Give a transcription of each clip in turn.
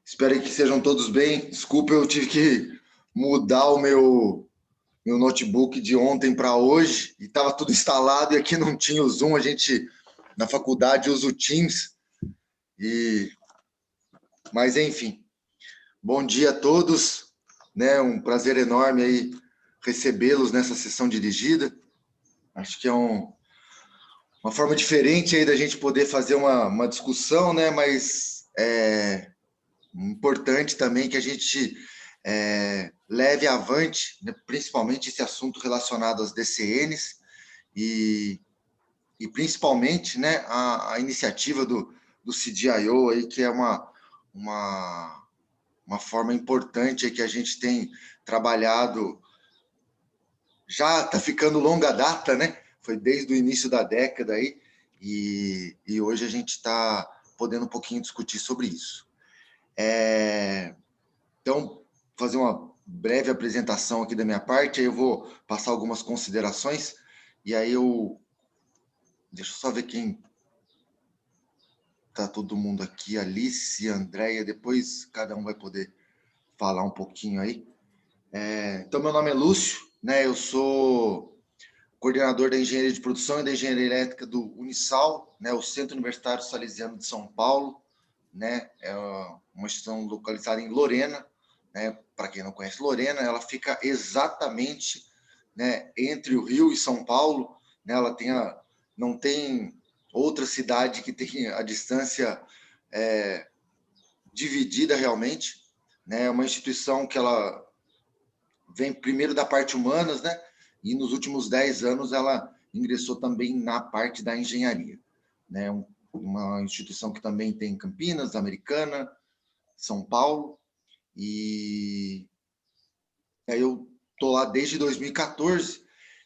Espero que sejam todos bem. Desculpa, eu tive que mudar o meu notebook de ontem para hoje e estava tudo instalado e aqui não tinha o Zoom. A gente, na faculdade, usa o Teams. Mas, enfim, bom dia a todos. Né? Um prazer enorme aí recebê-los nessa sessão dirigida. Acho que é uma forma diferente aí da gente poder fazer uma discussão, né? Mas é importante também que a gente leve avante, né, principalmente esse assunto relacionado às DCNs e principalmente, né, a iniciativa do CDIO aí, que é uma forma importante aí que a gente tem trabalhado, já está ficando longa data, né? Foi desde o início da década aí, e hoje a gente está podendo um pouquinho discutir sobre isso. Então, fazer uma breve apresentação aqui da minha parte, aí eu vou passar algumas considerações, e aí deixa eu só ver quem está todo mundo aqui, Alice, Andréia, depois cada um vai poder falar um pouquinho aí. Então, meu nome é Lúcio, né? Eu sou coordenador da Engenharia de Produção e da Engenharia Elétrica do Unisal, né? O Centro Universitário Salesiano de São Paulo, né? É uma instituição localizada em Lorena, né? Para quem não conhece Lorena, ela fica exatamente, né, entre o Rio e São Paulo, né? Ela não tem outra cidade que tenha a distância dividida realmente, né? É uma instituição que ela vem primeiro da parte humanas, né? E nos últimos 10 anos ela ingressou também na parte da engenharia, né? Uma instituição que também tem Campinas, Americana, São Paulo, e aí eu tô lá desde 2014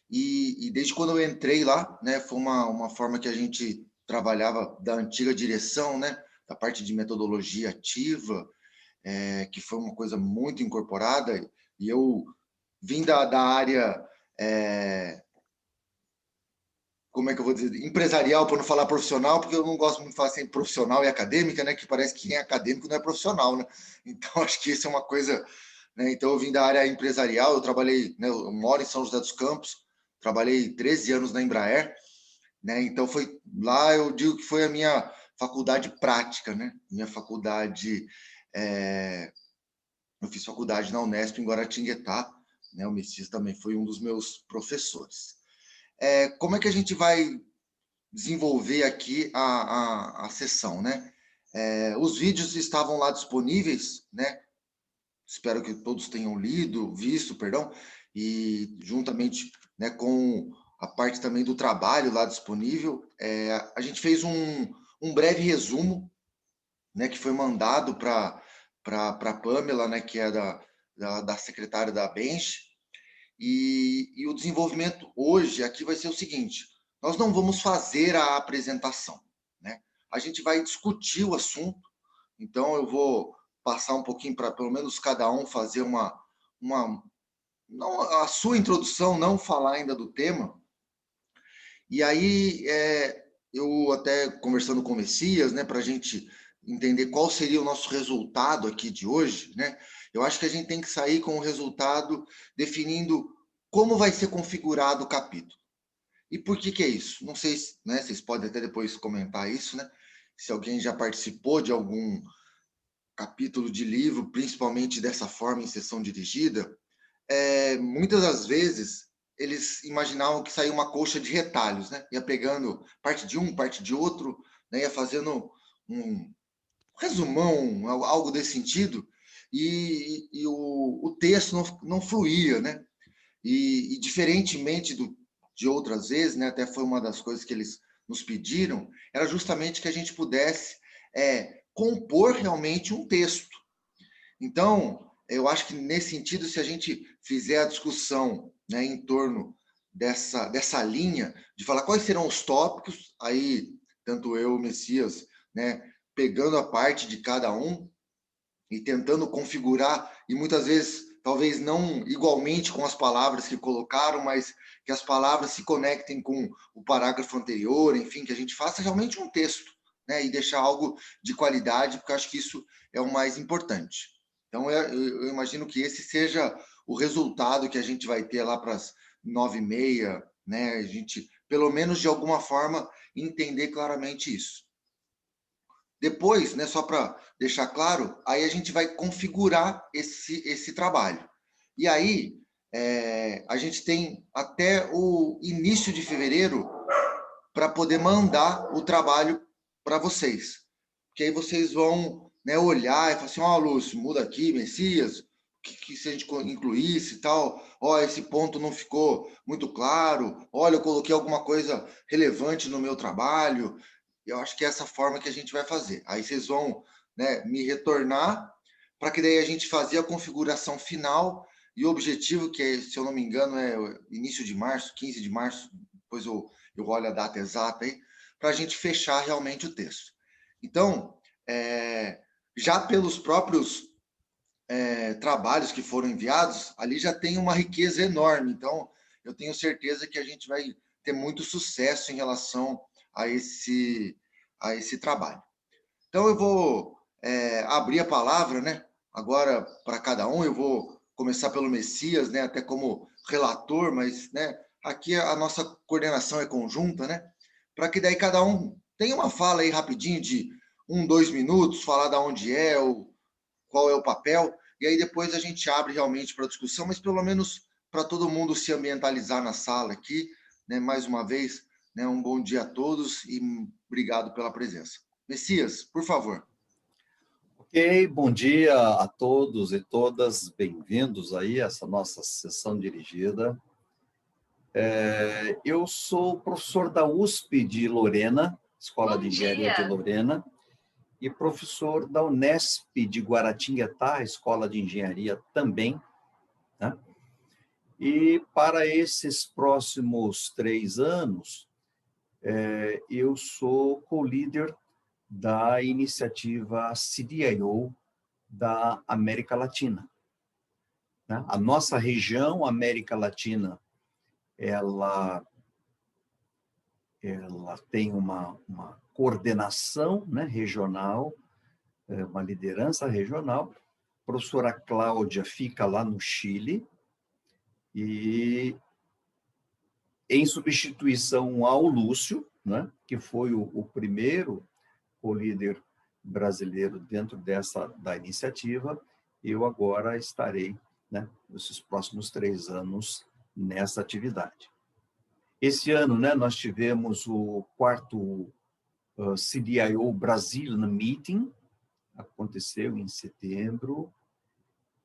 e desde quando eu entrei lá, né? Foi uma forma que a gente trabalhava da antiga direção, né? Da parte de metodologia ativa, que foi uma coisa muito incorporada, e eu vim da área, como é que eu vou dizer, empresarial, para não falar profissional, porque eu não gosto muito de falar assim, profissional e acadêmica, né? Que parece que quem é acadêmico não é profissional, né? Então, acho que isso é uma coisa, né? Então, eu vim da área empresarial, eu trabalhei, né? Eu moro em São José dos Campos, trabalhei 13 anos na Embraer, né? Então, foi lá, eu digo que foi a minha faculdade prática, né? Minha faculdade, eu fiz faculdade na Unesp, em Guaratinguetá, né? O Messias também foi um dos meus professores. Como é que a gente vai desenvolver aqui a sessão, né? Os vídeos estavam lá disponíveis, né? Espero que todos tenham visto, perdão, e juntamente, né, com a parte também do trabalho lá disponível, a gente fez um breve resumo, né, que foi mandado para a Pamela, né, que é da secretária da Bench, e o desenvolvimento hoje aqui vai ser o seguinte: nós não vamos fazer a apresentação, né? A gente vai discutir o assunto. Então, eu vou passar um pouquinho para, pelo menos, cada um fazer não, a sua introdução, não falar ainda do tema. E aí, eu até conversando com o Messias, né, para a gente entender qual seria o nosso resultado aqui de hoje, né? Eu acho que a gente tem que sair com o resultado definindo como vai ser configurado o capítulo. E por que é isso? Não sei, né? Vocês podem até depois comentar isso, né? Se alguém já participou de algum capítulo de livro, principalmente dessa forma, em sessão dirigida, muitas das vezes eles imaginavam que saía uma colcha de retalhos, né? Ia pegando parte de um, parte de outro, né? Ia fazendo um resumão, algo desse sentido, e o texto não fluía, né? E diferentemente de outras vezes, né? Até foi uma das coisas que eles nos pediram, era justamente que a gente pudesse compor realmente um texto. Então, eu acho que nesse sentido, se a gente fizer a discussão, né, em torno dessa linha, de falar quais serão os tópicos, aí, tanto eu, o Messias, né, pegando a parte de cada um e tentando configurar, e muitas vezes, talvez não igualmente com as palavras que colocaram, mas que as palavras se conectem com o parágrafo anterior, enfim, que a gente faça realmente um texto, né, e deixar algo de qualidade, porque eu acho que isso é o mais importante. Então, eu imagino que esse seja o resultado que a gente vai ter lá para as 9h30, né? A gente, pelo menos de alguma forma, entender claramente isso. Depois, né, só para deixar claro, aí a gente vai configurar esse trabalho. E aí, a gente tem até o início de fevereiro para poder mandar o trabalho para vocês. Porque aí vocês vão, né, olhar e falar assim, ó, Lúcio, muda aqui, Messias, que se a gente incluísse e tal, ó, esse ponto não ficou muito claro, olha, eu coloquei alguma coisa relevante no meu trabalho. Eu acho que é essa forma que a gente vai fazer. Aí vocês vão, né, me retornar, para que daí a gente fazer a configuração final e o objetivo, que, se eu não me engano, é início de março, 15 de março, depois eu olho a data exata aí, para a gente fechar realmente o texto. Então, já pelos próprios trabalhos que foram enviados, ali já tem uma riqueza enorme. Então, eu tenho certeza que a gente vai ter muito sucesso em relação a esse trabalho. Então, eu vou abrir a palavra, né? Agora, para cada um, eu vou começar pelo Messias, né? Até como relator, mas, né? Aqui a nossa coordenação é conjunta, né? Para que daí cada um tenha uma fala aí rapidinho de 2 minutos, falar da onde é, qual é o papel, e aí depois a gente abre realmente para discussão, mas pelo menos para todo mundo se ambientalizar na sala aqui, né? Mais uma vez, né? Um bom dia a todos e obrigado pela presença. Messias, por favor. Ok, bom dia a todos e todas, bem-vindos aí a essa nossa sessão dirigida. Eu sou professor da USP de Lorena, Escola de Engenharia de Lorena, e professor da Unesp de Guaratinguetá, Escola de Engenharia também, né? E para esses próximos 3 anos, eu sou co-líder da iniciativa CDIO da América Latina, né? A nossa região, América Latina, ela tem uma coordenação, né, regional, uma liderança regional. A professora Cláudia fica lá no Chile e, em substituição ao Lúcio, né, que foi o primeiro co-líder brasileiro dentro da iniciativa, eu agora estarei, né, nesses próximos 3 anos nessa atividade. Esse ano, né, nós tivemos o 4º CDIO Brasil Meeting, aconteceu em setembro,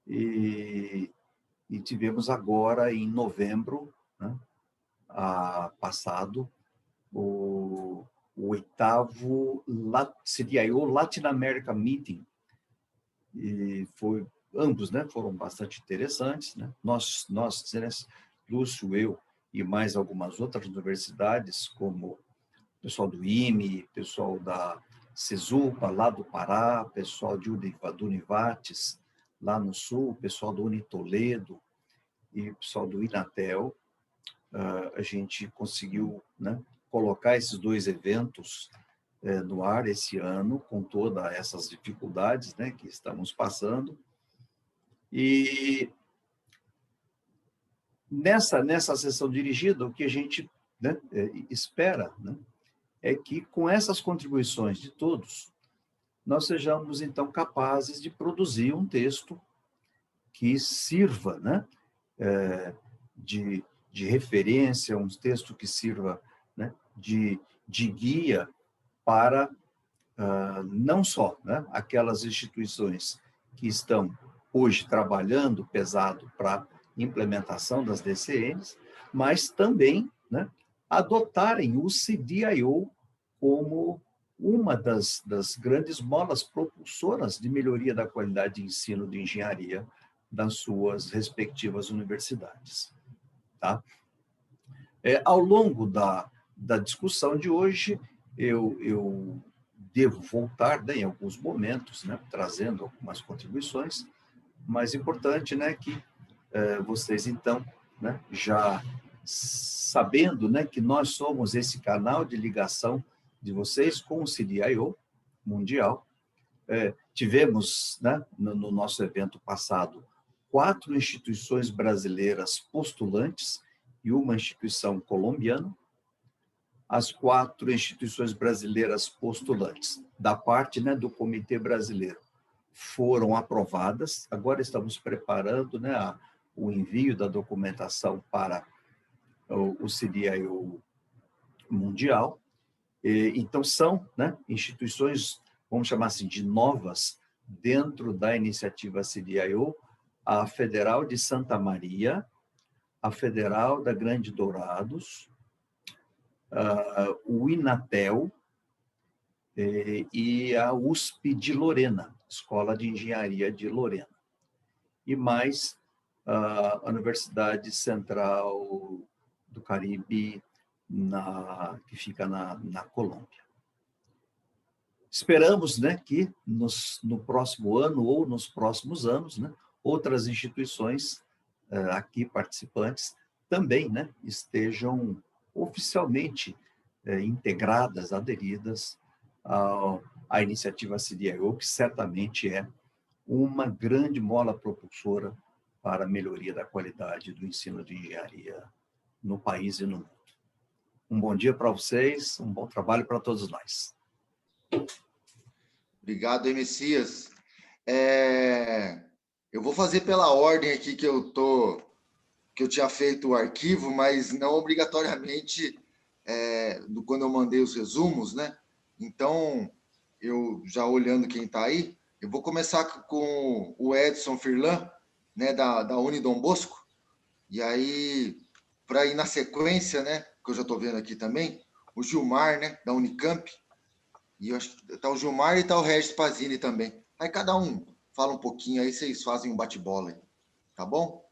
e tivemos agora, em novembro, né, passado, o 8º CDIO Latin America Meeting, e ambos, né, foram bastante interessantes, né? Nós, Lúcio, eu e mais algumas outras universidades, como o pessoal do IME, pessoal da CESUPA, lá do Pará, pessoal do Univates, lá no Sul, pessoal do Unitoledo e pessoal do Inatel, a gente conseguiu, né, colocar esses 2 eventos no ar esse ano, com todas essas dificuldades, né, que estamos passando. E nessa sessão dirigida, o que a gente, né, espera, né, é que, com essas contribuições de todos, nós sejamos, então, capazes de produzir um texto que sirva, né, de referência, um texto que sirva, né, de guia para não só, né, aquelas instituições que estão hoje trabalhando pesado para implementação das DCNs, mas também, né, adotarem o CDIO como uma das grandes molas propulsoras de melhoria da qualidade de ensino de engenharia das suas respectivas universidades. Tá? Ao longo da discussão de hoje, eu devo voltar, né, em alguns momentos, né, trazendo algumas contribuições, mas importante, né, que vocês, então, né, já sabendo, né, que nós somos esse canal de ligação de vocês com o CDIO mundial. Tivemos, né, no nosso evento passado, 4 instituições brasileiras postulantes e uma instituição colombiana. As 4 instituições brasileiras postulantes, da parte, né, do Comitê Brasileiro, foram aprovadas. Agora estamos preparando, né, o envio da documentação para o CDIO mundial. Então, são, né, instituições, vamos chamar assim, de novas, dentro da iniciativa CDIO, a Federal de Santa Maria, a Federal da Grande Dourados, o INATEL e a USP de Lorena, Escola de Engenharia de Lorena. E mais a Universidade Central do Caribe, que fica na Colômbia. Esperamos, né, que no próximo ano ou nos próximos anos, né, outras instituições aqui participantes também, né, estejam oficialmente integradas, aderidas à iniciativa CDIO, que certamente é uma grande mola propulsora para a melhoria da qualidade do ensino de engenharia no país e no mundo. Um bom dia para vocês, um bom trabalho para todos nós. Obrigado, Messias. Eu vou fazer pela ordem aqui que eu tinha feito o arquivo, mas não obrigatoriamente quando eu mandei os resumos, né? Então, eu já olhando quem está aí, eu vou começar com o Edson Firlan, né, da Unidom Bosco, e aí, para ir na sequência, né, que eu já estou vendo aqui também, o Gilmar, né, da Unicamp, e eu acho que está o Gilmar e está o Regis Pazini também. Aí cada um fala um pouquinho, aí vocês fazem um bate-bola aí, tá bom?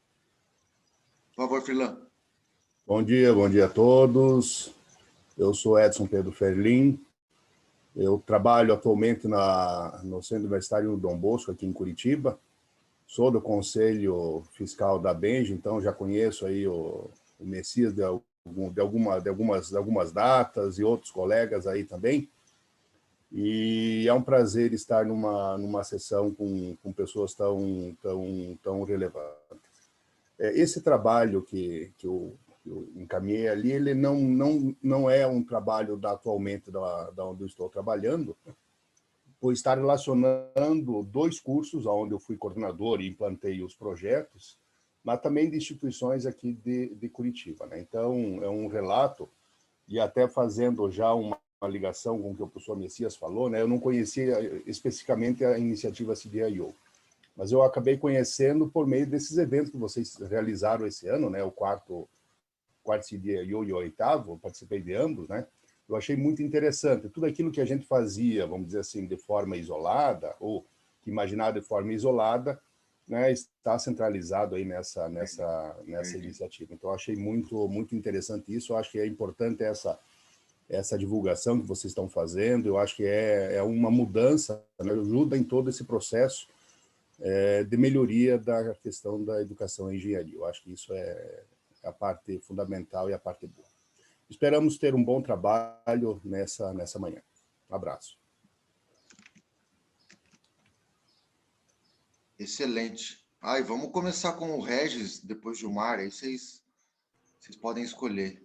Por favor, Firlan. Bom dia a todos. Eu sou Edson Pedro Ferlin. Eu trabalho atualmente no Centro Universitário Dom Bosco, aqui em Curitiba. Sou do Conselho Fiscal da Benja, então já conheço aí o Messias de algumas datas e outros colegas aí também. E é um prazer estar numa sessão com pessoas tão relevantes. Esse trabalho que eu encaminhei ali, ele não é um trabalho atualmente da onde eu estou trabalhando, por estar relacionando 2 cursos onde eu fui coordenador e implantei os projetos, mas também de instituições aqui de Curitiba, né? Então, é um relato, e até fazendo já uma ligação com o que o professor Messias falou, né? Eu não conhecia especificamente a iniciativa CDIO, mas eu acabei conhecendo por meio desses eventos que vocês realizaram esse ano, né? O quarto CDIO e o 8º, participei de ambos, né? Eu achei muito interessante. Tudo aquilo que a gente fazia, vamos dizer assim, de forma isolada, ou que imaginava de forma isolada, né, está centralizado aí nessa iniciativa. Então, eu achei muito interessante isso. Eu acho que é importante essa divulgação que vocês estão fazendo. Eu acho que é uma mudança, né, ajuda em todo esse processo de melhoria da questão da educação e engenharia. Eu acho que isso é a parte fundamental e a parte boa. Esperamos ter um bom trabalho nessa manhã. Um abraço. Excelente. Vamos começar com o Regis, depois Gilmar, aí vocês podem escolher.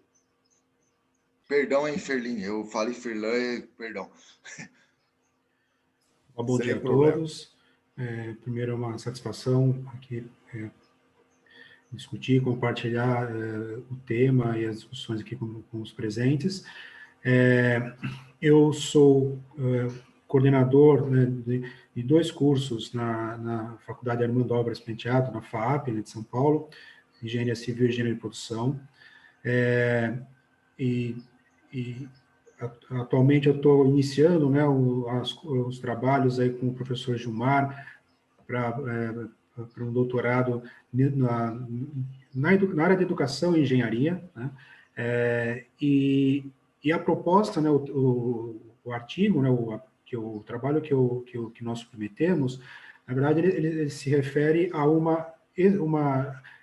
Perdão, hein, Ferlin, eu falei Firlan, perdão. Bom dia a todos. Primeiro, é uma satisfação aqui discutir, compartilhar o tema e as discussões aqui com os presentes. Eu sou coordenador, né, de 2 cursos na Faculdade Armando Obras Penteado, na FAAP, né, de São Paulo, Engenharia Civil e Engenharia de Produção. Atualmente eu estou iniciando, né, os trabalhos aí com o professor Gilmar para um doutorado na área de educação e engenharia, né? E a proposta, né, o artigo, né, o trabalho que nós submetemos, na verdade, ele se refere a uma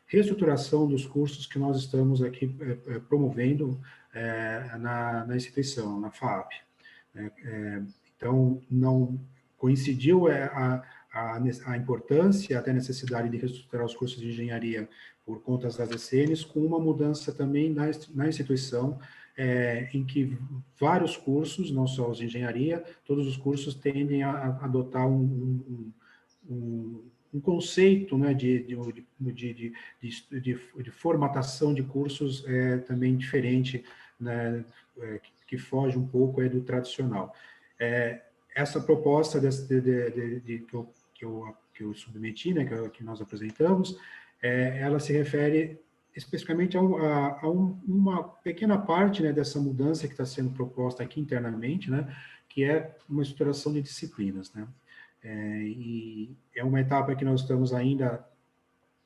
reestruturação dos cursos que nós estamos aqui promovendo na instituição, na FAAP. Então, não coincidiu a importância, até a necessidade de reestruturar os cursos de engenharia por conta das ECNs, com uma mudança também na instituição, em que vários cursos, não só os de engenharia, todos os cursos tendem a adotar um conceito, né, de formatação de cursos também diferente, né, que foge um pouco do tradicional. Essa proposta que eu submeti, né, que nós apresentamos, ela se refere especificamente a uma pequena parte, né, dessa mudança que está sendo proposta aqui internamente, né, que é uma estruturação de disciplinas, né. E é uma etapa que nós estamos ainda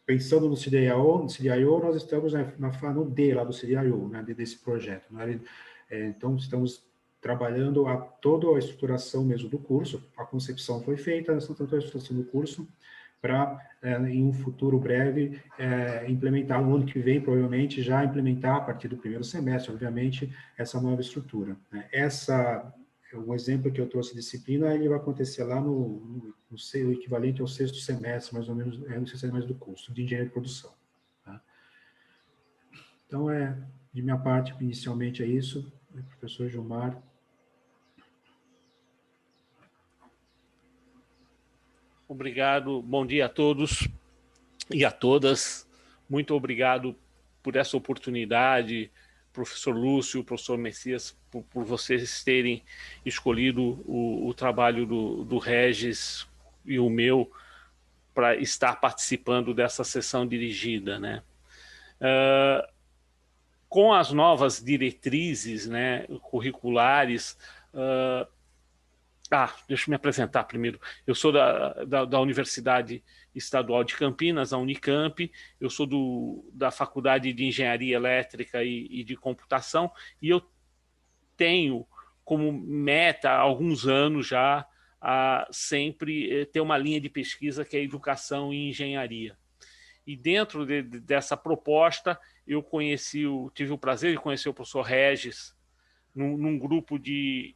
pensando no CDIO, nós estamos no D lá do CDIO, né, desse projeto, né. Então, estamos trabalhando toda a estruturação mesmo do curso, a concepção foi feita, toda a estruturação do curso, para, em um futuro breve, implementar, no ano que vem, provavelmente, já implementar, a partir do primeiro semestre, obviamente, essa nova estrutura. Um exemplo que eu trouxe de disciplina, ele vai acontecer lá no equivalente ao sexto semestre, mais ou menos, no sexto semestre do curso, de engenharia de produção. Tá? Então, de minha parte, inicialmente é isso. Professor Gilmar. Obrigado, bom dia a todos e a todas. Muito obrigado por essa oportunidade, professor Lúcio, professor Messias, por vocês terem escolhido o trabalho do Regis e o meu para estar participando dessa sessão dirigida, né? Com as novas diretrizes, né, curriculares, deixa eu me apresentar primeiro. Eu sou da Universidade Estadual de Campinas, a Unicamp. Eu sou da Faculdade de Engenharia Elétrica e de Computação, e eu tenho como meta, há alguns anos já, a sempre ter uma linha de pesquisa que é Educação e Engenharia. E dentro dessa proposta, eu tive o prazer de conhecer o professor Regis num grupo de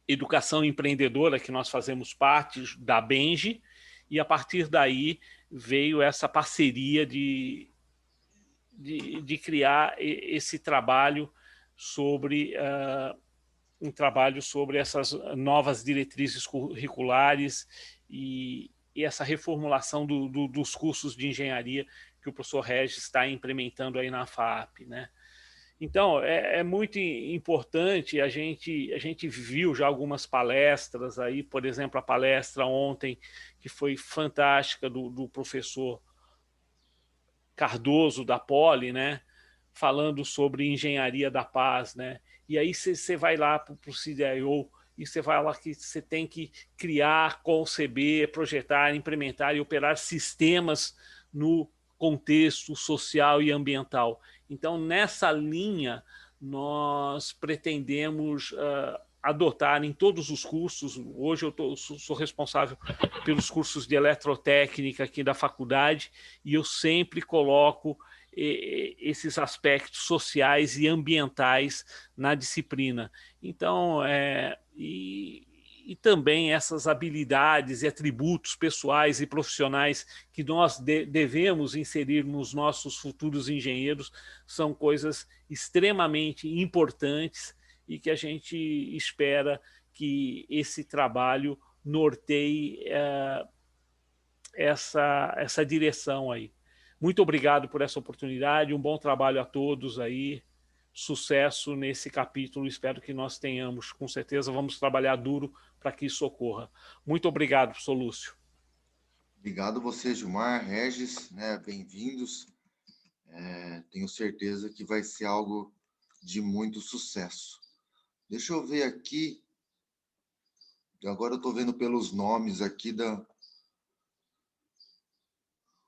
educação empreendedora que nós fazemos parte da Benji, e a partir daí veio essa parceria de criar esse trabalho sobre essas novas diretrizes curriculares e essa reformulação dos cursos de engenharia que o professor Regis está implementando aí na FAAP, né? Então, é muito importante, a gente viu já algumas palestras aí, por exemplo, a palestra ontem, que foi fantástica, do professor Cardoso, da Poli, né, falando sobre engenharia da paz, né? E aí você vai lá para o CDIO e você vai lá que você tem que criar, conceber, projetar, implementar e operar sistemas no contexto social e ambiental. Então, nessa linha, nós pretendemos adotar em todos os cursos. Hoje eu sou responsável pelos cursos de eletrotécnica aqui da faculdade, e eu sempre coloco esses aspectos sociais e ambientais na disciplina. Então, e também essas habilidades e atributos pessoais e profissionais que nós devemos inserir nos nossos futuros engenheiros são coisas extremamente importantes e que a gente espera que esse trabalho norteie essa direção aí. Muito obrigado por essa oportunidade, um bom trabalho a todos aí, sucesso nesse capítulo, espero que nós tenhamos, com certeza vamos trabalhar duro para que isso ocorra. Muito obrigado, professor Lúcio. Obrigado você, Gilmar, Regis, né, bem-vindos. Tenho certeza que vai ser algo de muito sucesso. Deixa eu ver aqui, agora eu estou vendo pelos nomes aqui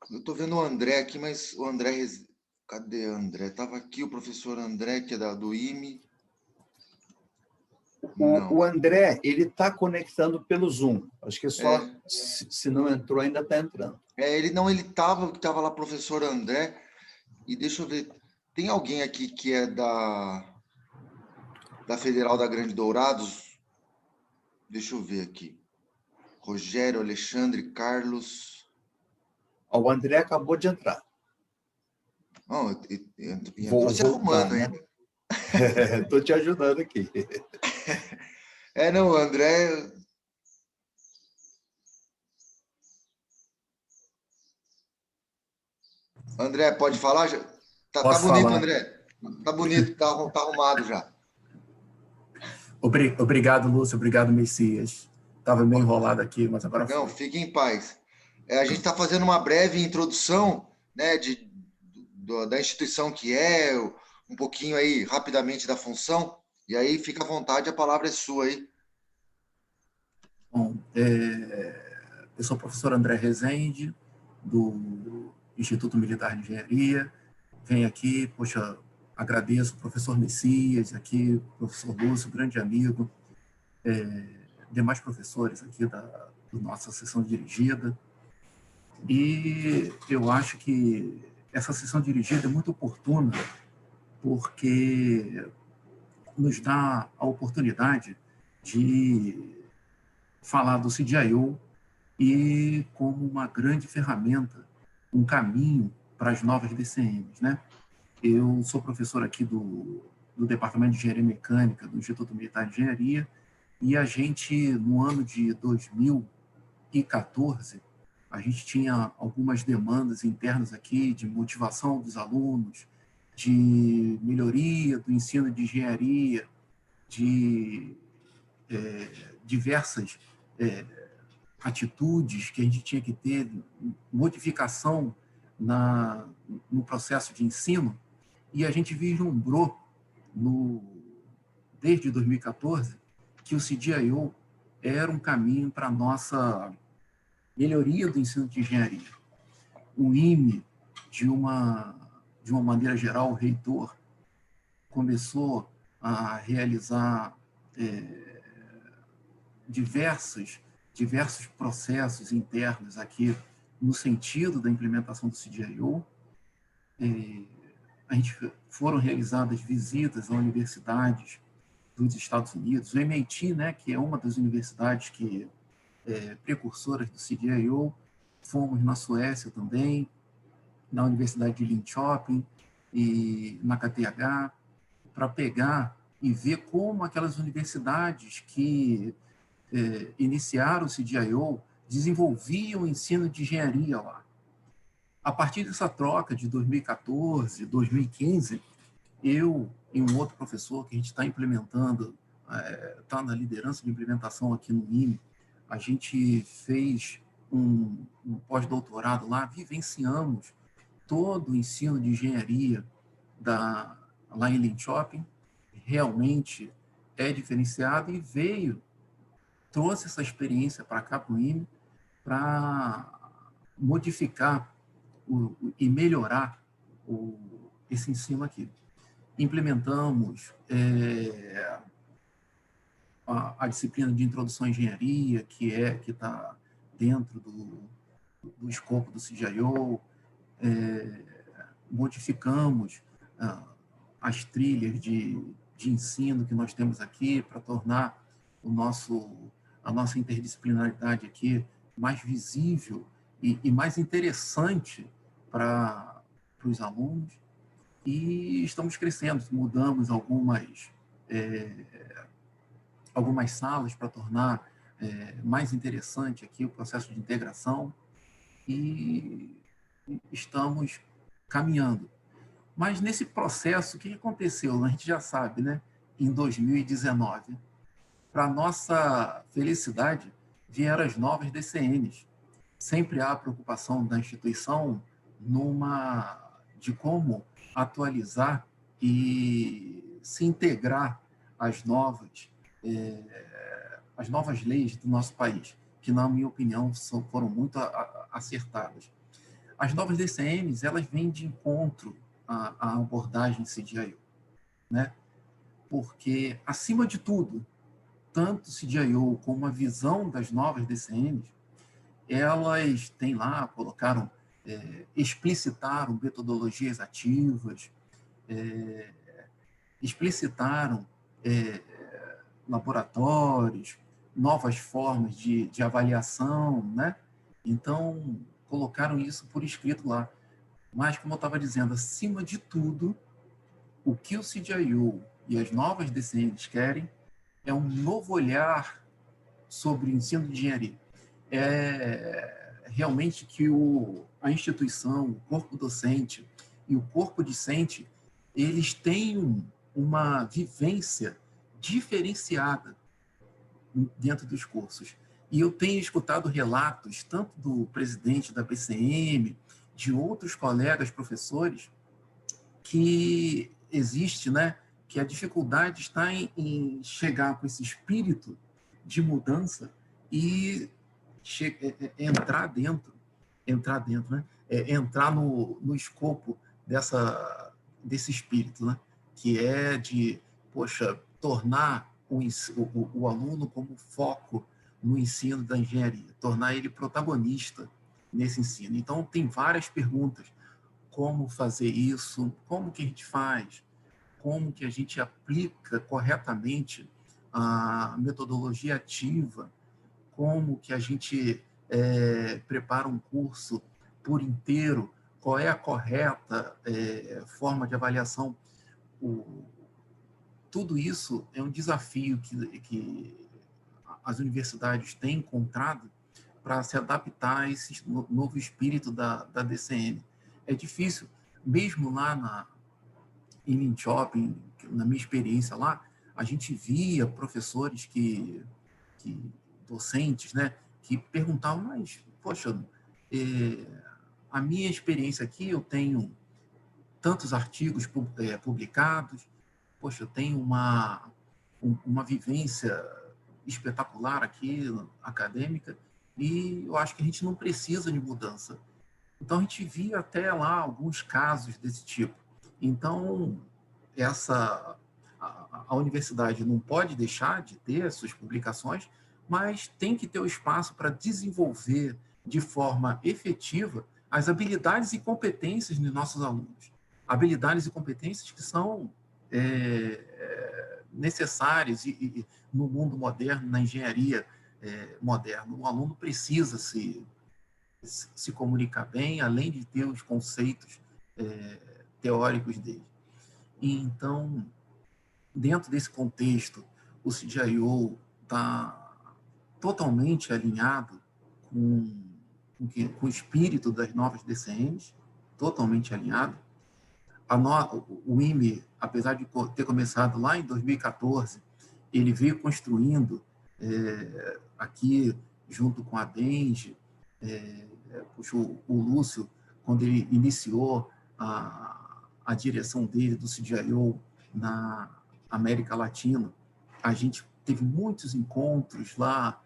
Eu estou vendo o André aqui, mas o André... Cadê o André? Estava aqui o professor André, que é do IME. O André, ele está conectando pelo Zoom. Acho que é só, se não entrou, ainda está entrando. Ele estava lá, professor André. E deixa eu ver, tem alguém aqui que é da Federal da Grande Dourados. Deixa eu ver aqui. Rogério, Alexandre, Carlos. O André acabou de entrar. Não, entrou se arrumando ainda. Estou te ajudando aqui. Não, André... André, pode falar? Tá bonito, falar. André. Tá bonito, tá arrumado já. Obrigado, Lúcio. Obrigado, Messias. Estava meio enrolado aqui, mas agora foi. Não, fique em paz. A gente está fazendo uma breve introdução, né, da instituição que é, um pouquinho aí, rapidamente, da função, e aí fica à vontade, a palavra é sua aí. Bom, eu sou o professor André Rezende, do Instituto Militar de Engenharia. Venho aqui, poxa, agradeço o professor Messias, aqui, professor Lúcio, grande amigo, demais professores aqui da nossa sessão dirigida. E eu acho que essa sessão dirigida é muito oportuna, porque nos dá a oportunidade de falar do CDIO e como uma grande ferramenta, um caminho para as novas DCMs, né? Eu sou professor aqui do Departamento de Engenharia Mecânica do Instituto Militar de Engenharia, e a gente, no ano de 2014, a gente tinha algumas demandas internas aqui de motivação dos alunos, de melhoria do ensino de engenharia, de diversas atitudes que a gente tinha que ter, modificação no processo de ensino, e a gente vislumbrou, desde 2014, que o CDIO era um caminho para a nossa melhoria do ensino de engenharia. O IME, de uma maneira geral, o reitor começou a realizar diversos processos internos aqui no sentido da implementação do CDIO. Foram realizadas visitas a universidades dos Estados Unidos, o MIT, né, que é uma das universidades que precursoras do CDIO. Fomos na Suécia também, na Universidade de Linköping e na KTH, para pegar e ver como aquelas universidades que iniciaram o CDIO desenvolviam o ensino de engenharia lá. A partir dessa troca de 2014, 2015, eu e um outro professor que a gente está implementando, está na liderança de implementação aqui no IME, a gente fez um pós-doutorado lá, vivenciamos todo o ensino de engenharia lá em Linköping, realmente é diferenciado, e trouxe essa experiência para cá, para o IME, para modificar e melhorar esse ensino aqui. Implementamos a disciplina de introdução à engenharia, que está dentro do escopo do CDIO, modificamos as trilhas de ensino que nós temos aqui para tornar a nossa interdisciplinaridade aqui mais visível e mais interessante para os alunos. E estamos crescendo, mudamos algumas salas para tornar mais interessante aqui o processo de integração, e estamos caminhando. Mas nesse processo, o que aconteceu? A gente já sabe, né? Em 2019, para nossa felicidade, vieram as novas DCNs. Sempre há a preocupação da instituição de como atualizar e se integrar às novas leis do nosso país, que, na minha opinião, foram muito acertadas. As novas DCMs, elas vêm de encontro à abordagem CDIO, né? Porque, acima de tudo, tanto o CDIO como a visão das novas DCMs, elas têm lá, explicitaram metodologias ativas, explicitaram laboratórios, novas formas de avaliação, né? Então, colocaram isso por escrito lá. Mas, como eu estava dizendo, acima de tudo, o que o CDIO e as novas DCNs querem é um novo olhar sobre o ensino de engenharia. É realmente que a instituição, o corpo docente e o corpo discente, eles têm uma vivência diferenciada dentro dos cursos. E eu tenho escutado relatos, tanto do presidente da BCM, de outros colegas professores, que existe, né, que a dificuldade está em chegar com esse espírito de mudança e entrar dentro, né, entrar no escopo desse espírito, né, que é de, poxa, tornar o aluno como foco no ensino da engenharia, tornar ele protagonista nesse ensino. Então, tem várias perguntas. Como fazer isso? Como que a gente faz? Como que a gente aplica corretamente a metodologia ativa? Como que a gente prepara um curso por inteiro? Qual é a correta forma de avaliação? Tudo isso é um desafio que as universidades têm encontrado para se adaptar a esse novo espírito da DCN. É difícil, mesmo lá em Linköping, na minha experiência lá, a gente via professores docentes, né, que perguntavam, mas, poxa, a minha experiência aqui, eu tenho tantos artigos publicados, poxa, eu tenho uma vivência espetacular aqui, acadêmica, e eu acho que a gente não precisa de mudança. Então, a gente via até lá alguns casos desse tipo. Então, a universidade não pode deixar de ter suas publicações, mas tem que ter o espaço para desenvolver de forma efetiva as habilidades e competências dos nossos alunos. Habilidades e competências que são necessárias no mundo moderno, na engenharia moderna. O aluno precisa se comunicar bem, além de ter os conceitos teóricos dele. E, então, dentro desse contexto, o CDIO está totalmente alinhado com o espírito das novas DCNs, totalmente alinhado. O IME, apesar de ter começado lá em 2014, ele veio construindo aqui, junto com a Denge, o Lúcio, quando ele iniciou a direção dele do CDIO na América Latina, a gente teve muitos encontros lá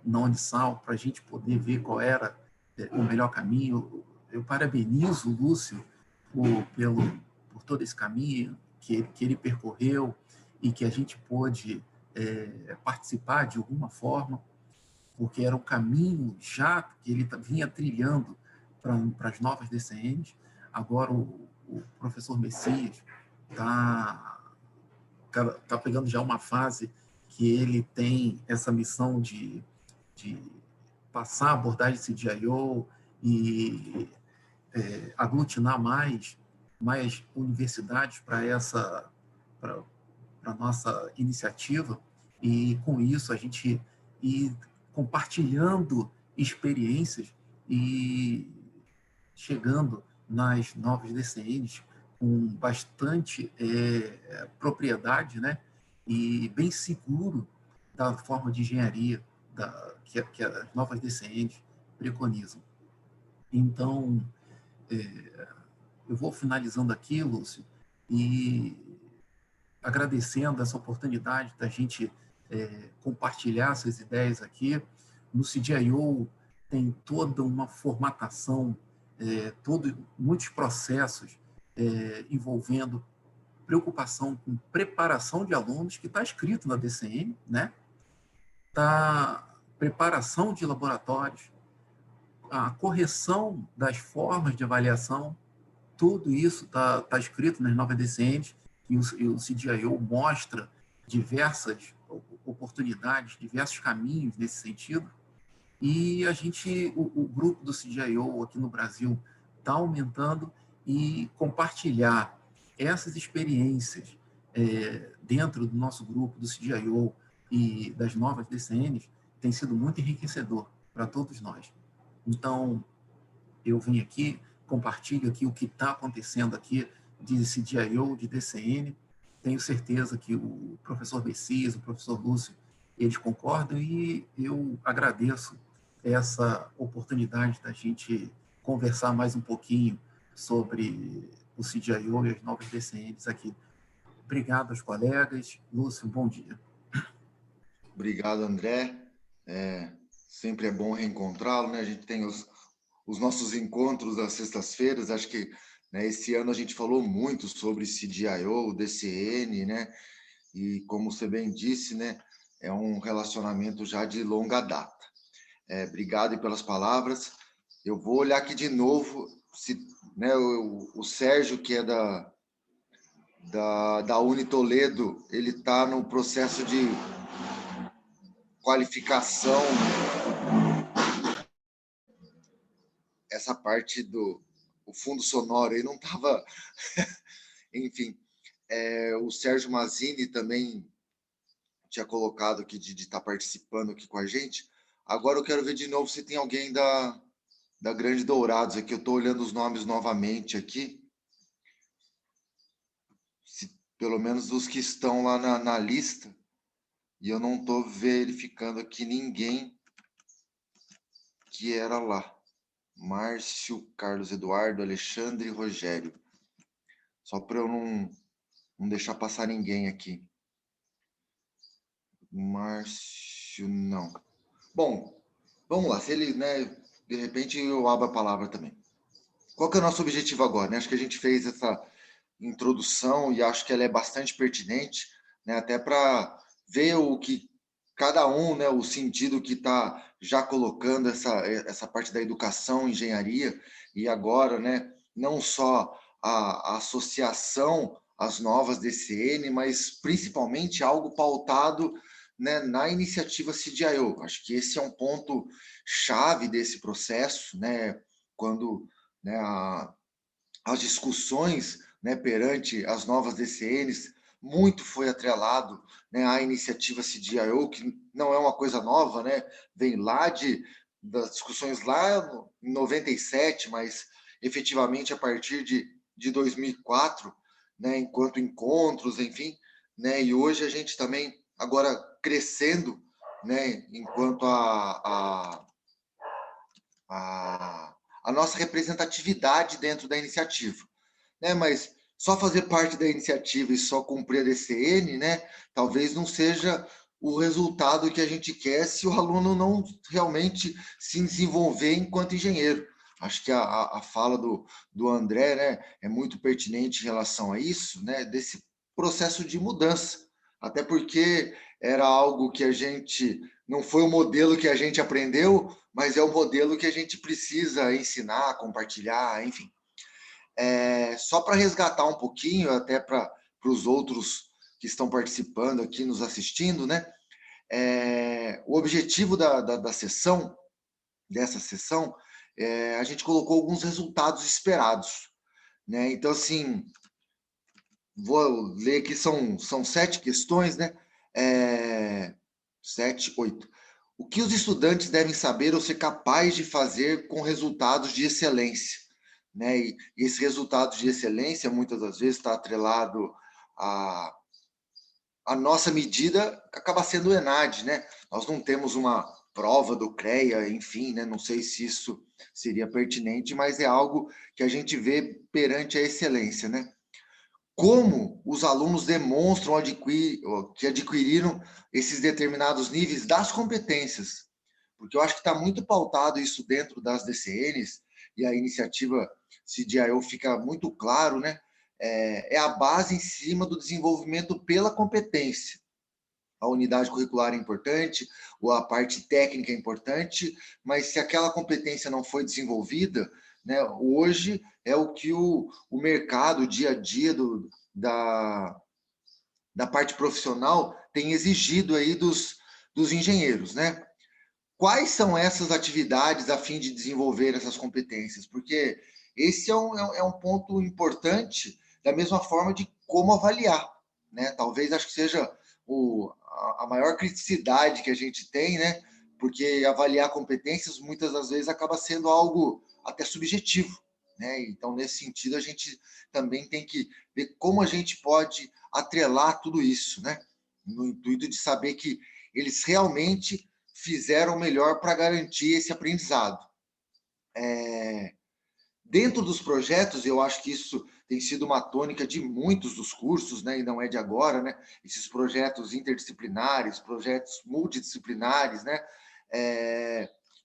na Unisal para a gente poder ver qual era o melhor caminho. Eu parabenizo o Lúcio por todo esse caminho que ele percorreu e que a gente pôde participar de alguma forma, porque era um caminho já que ele vinha trilhando para as novas DCNs. Agora o professor Messias está pegando já uma fase que ele tem essa missão de passar a abordagem CDIO e aglutinar mais universidades para a nossa iniciativa, e com isso a gente ir compartilhando experiências e chegando nas novas DCNs com bastante propriedade, né, e bem seguro da forma de engenharia que as novas DCNs preconizam. Então, eu vou finalizando aqui, Lúcio, e agradecendo essa oportunidade da gente compartilhar essas ideias aqui. No CDIO tem toda uma formatação, muitos processos envolvendo preocupação com preparação de alunos, que está escrito na DCN, né? Preparação de laboratórios, a correção das formas de avaliação, tudo isso está escrito nas novas DCNs, e o CDIO mostra diversas oportunidades, diversos caminhos nesse sentido, e o grupo do CDIO aqui no Brasil está aumentando, e compartilhar essas experiências dentro do nosso grupo do CDIO e das novas DCNs tem sido muito enriquecedor para todos nós. Então, eu venho aqui, compartilho aqui o que está acontecendo aqui de CDIO, de DCN. Tenho certeza que o professor Messias, o professor Lúcio, eles concordam, e eu agradeço essa oportunidade da gente conversar mais um pouquinho sobre o CDIO e as novas DCNs aqui. Obrigado aos colegas. Lúcio, bom dia. Obrigado, André. Sempre é bom reencontrá-lo, né? A gente tem os nossos encontros das sextas-feiras. Acho que, né, esse ano a gente falou muito sobre CDIO, DCN, né? E como você bem disse, né, é um relacionamento já de longa data. Obrigado pelas palavras. Eu vou olhar aqui de novo, né, o Sérgio, que é da Uni Toledo, ele está no processo de qualificação. Essa parte o fundo sonoro aí não estava... Enfim, o Sérgio Mazzini também tinha colocado aqui de estar participando aqui com a gente. Agora eu quero ver de novo se tem alguém da Grande Dourados aqui. Eu estou olhando os nomes novamente aqui. Pelo menos os que estão lá na lista. E eu não estou verificando aqui ninguém que era lá. Márcio, Carlos Eduardo, Alexandre e Rogério. Só para eu não deixar passar ninguém aqui. Márcio, não. Bom, vamos lá. Se ele, né, de repente eu abro a palavra também. Qual que é o nosso objetivo agora, né? Acho que a gente fez essa introdução e acho que ela é bastante pertinente, né, até para ver o que cada um, né, o sentido que está já colocando essa parte da educação, engenharia, e agora, né, não só a associação às novas DCN, mas principalmente algo pautado, né, na iniciativa CDIO. Acho que esse é um ponto chave desse processo, né, quando, né, as discussões, né, perante as novas DCNs, muito foi atrelado, né, à iniciativa CDIO, que não é uma coisa nova, né, vem lá das discussões lá em 97, mas efetivamente a partir de 2004, né, enquanto encontros, enfim, né, e hoje a gente também agora crescendo, né, enquanto a nossa representatividade dentro da iniciativa, né? Mas só fazer parte da iniciativa e só cumprir a DCN, né, talvez não seja o resultado que a gente quer se o aluno não realmente se desenvolver enquanto engenheiro. Acho que a fala do André, né, é muito pertinente em relação a isso, né, desse processo de mudança, até porque era algo que a gente, não foi o modelo que a gente aprendeu, mas é o modelo que a gente precisa ensinar, compartilhar, enfim. Só para resgatar um pouquinho, até para os outros que estão participando aqui, nos assistindo, né? O objetivo da sessão, dessa sessão, a gente colocou alguns resultados esperados, né? Então, assim, vou ler aqui, são 7 questões, né? 7, 8. O que os estudantes devem saber ou ser capazes de fazer com resultados de excelência, né? E esse resultado de excelência, muitas das vezes, está atrelado a nossa medida, acaba sendo o ENAD, né? Nós não temos uma prova do CREA, enfim, né? Não sei se isso seria pertinente, mas é algo que a gente vê perante a excelência, né? Como os alunos demonstram que adquiriram esses determinados níveis das competências, porque eu acho que está muito pautado isso dentro das DCNs, e a iniciativa CDIO fica muito claro, né? É a base em cima do desenvolvimento pela competência. A unidade curricular é importante, ou a parte técnica é importante, mas se aquela competência não foi desenvolvida, né, hoje é o que o mercado, o dia a dia da parte profissional tem exigido aí dos engenheiros, né? Quais são essas atividades a fim de desenvolver essas competências? Porque esse é um ponto importante, da mesma forma de como avaliar, né? Talvez acho que seja a maior criticidade que a gente tem, né? Porque avaliar competências muitas das vezes acaba sendo algo até subjetivo, né? Então, nesse sentido, a gente também tem que ver como a gente pode atrelar tudo isso, né? No intuito de saber que eles realmente fizeram o melhor para garantir esse aprendizado. Dentro dos projetos, eu acho que isso tem sido uma tônica de muitos dos cursos, né, e não é de agora, né, esses projetos interdisciplinares, projetos multidisciplinares, né,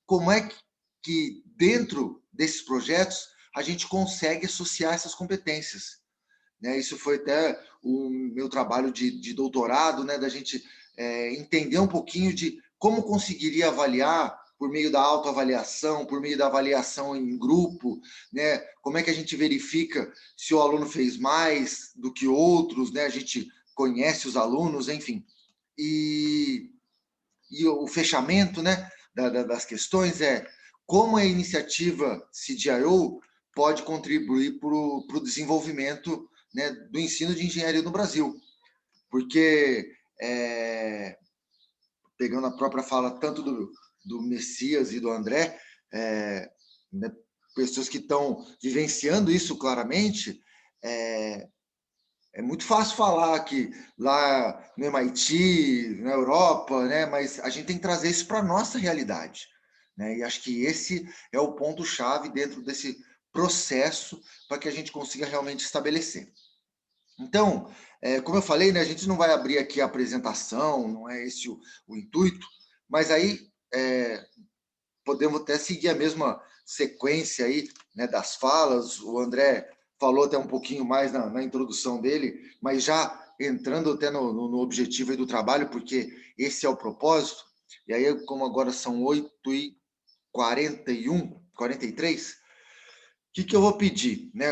como é que dentro desses projetos a gente consegue associar essas competências, né? Isso foi até o meu trabalho de doutorado, né, da gente entender um pouquinho de como conseguiria avaliar por meio da autoavaliação, por meio da avaliação em grupo, né? Como é que a gente verifica se o aluno fez mais do que outros, né? A gente conhece os alunos, enfim. E o fechamento, né, das questões é como a iniciativa CDIO pode contribuir para o desenvolvimento, né, do ensino de engenharia no Brasil. Porque, pegando a própria fala tanto do Messias e do André, né, pessoas que estão vivenciando isso claramente, é muito fácil falar que lá no MIT, na Europa, né, mas a gente tem que trazer isso para a nossa realidade, né? E acho que esse é o ponto-chave dentro desse processo para que a gente consiga realmente estabelecer. Então, como eu falei, né, a gente não vai abrir aqui a apresentação, não é esse o intuito, mas aí podemos até seguir a mesma sequência aí, né, das falas. O André falou até um pouquinho mais na introdução dele, mas já entrando até no objetivo aí do trabalho, porque esse é o propósito. E aí, como agora são 8h41, 43, o que eu vou pedir? Né?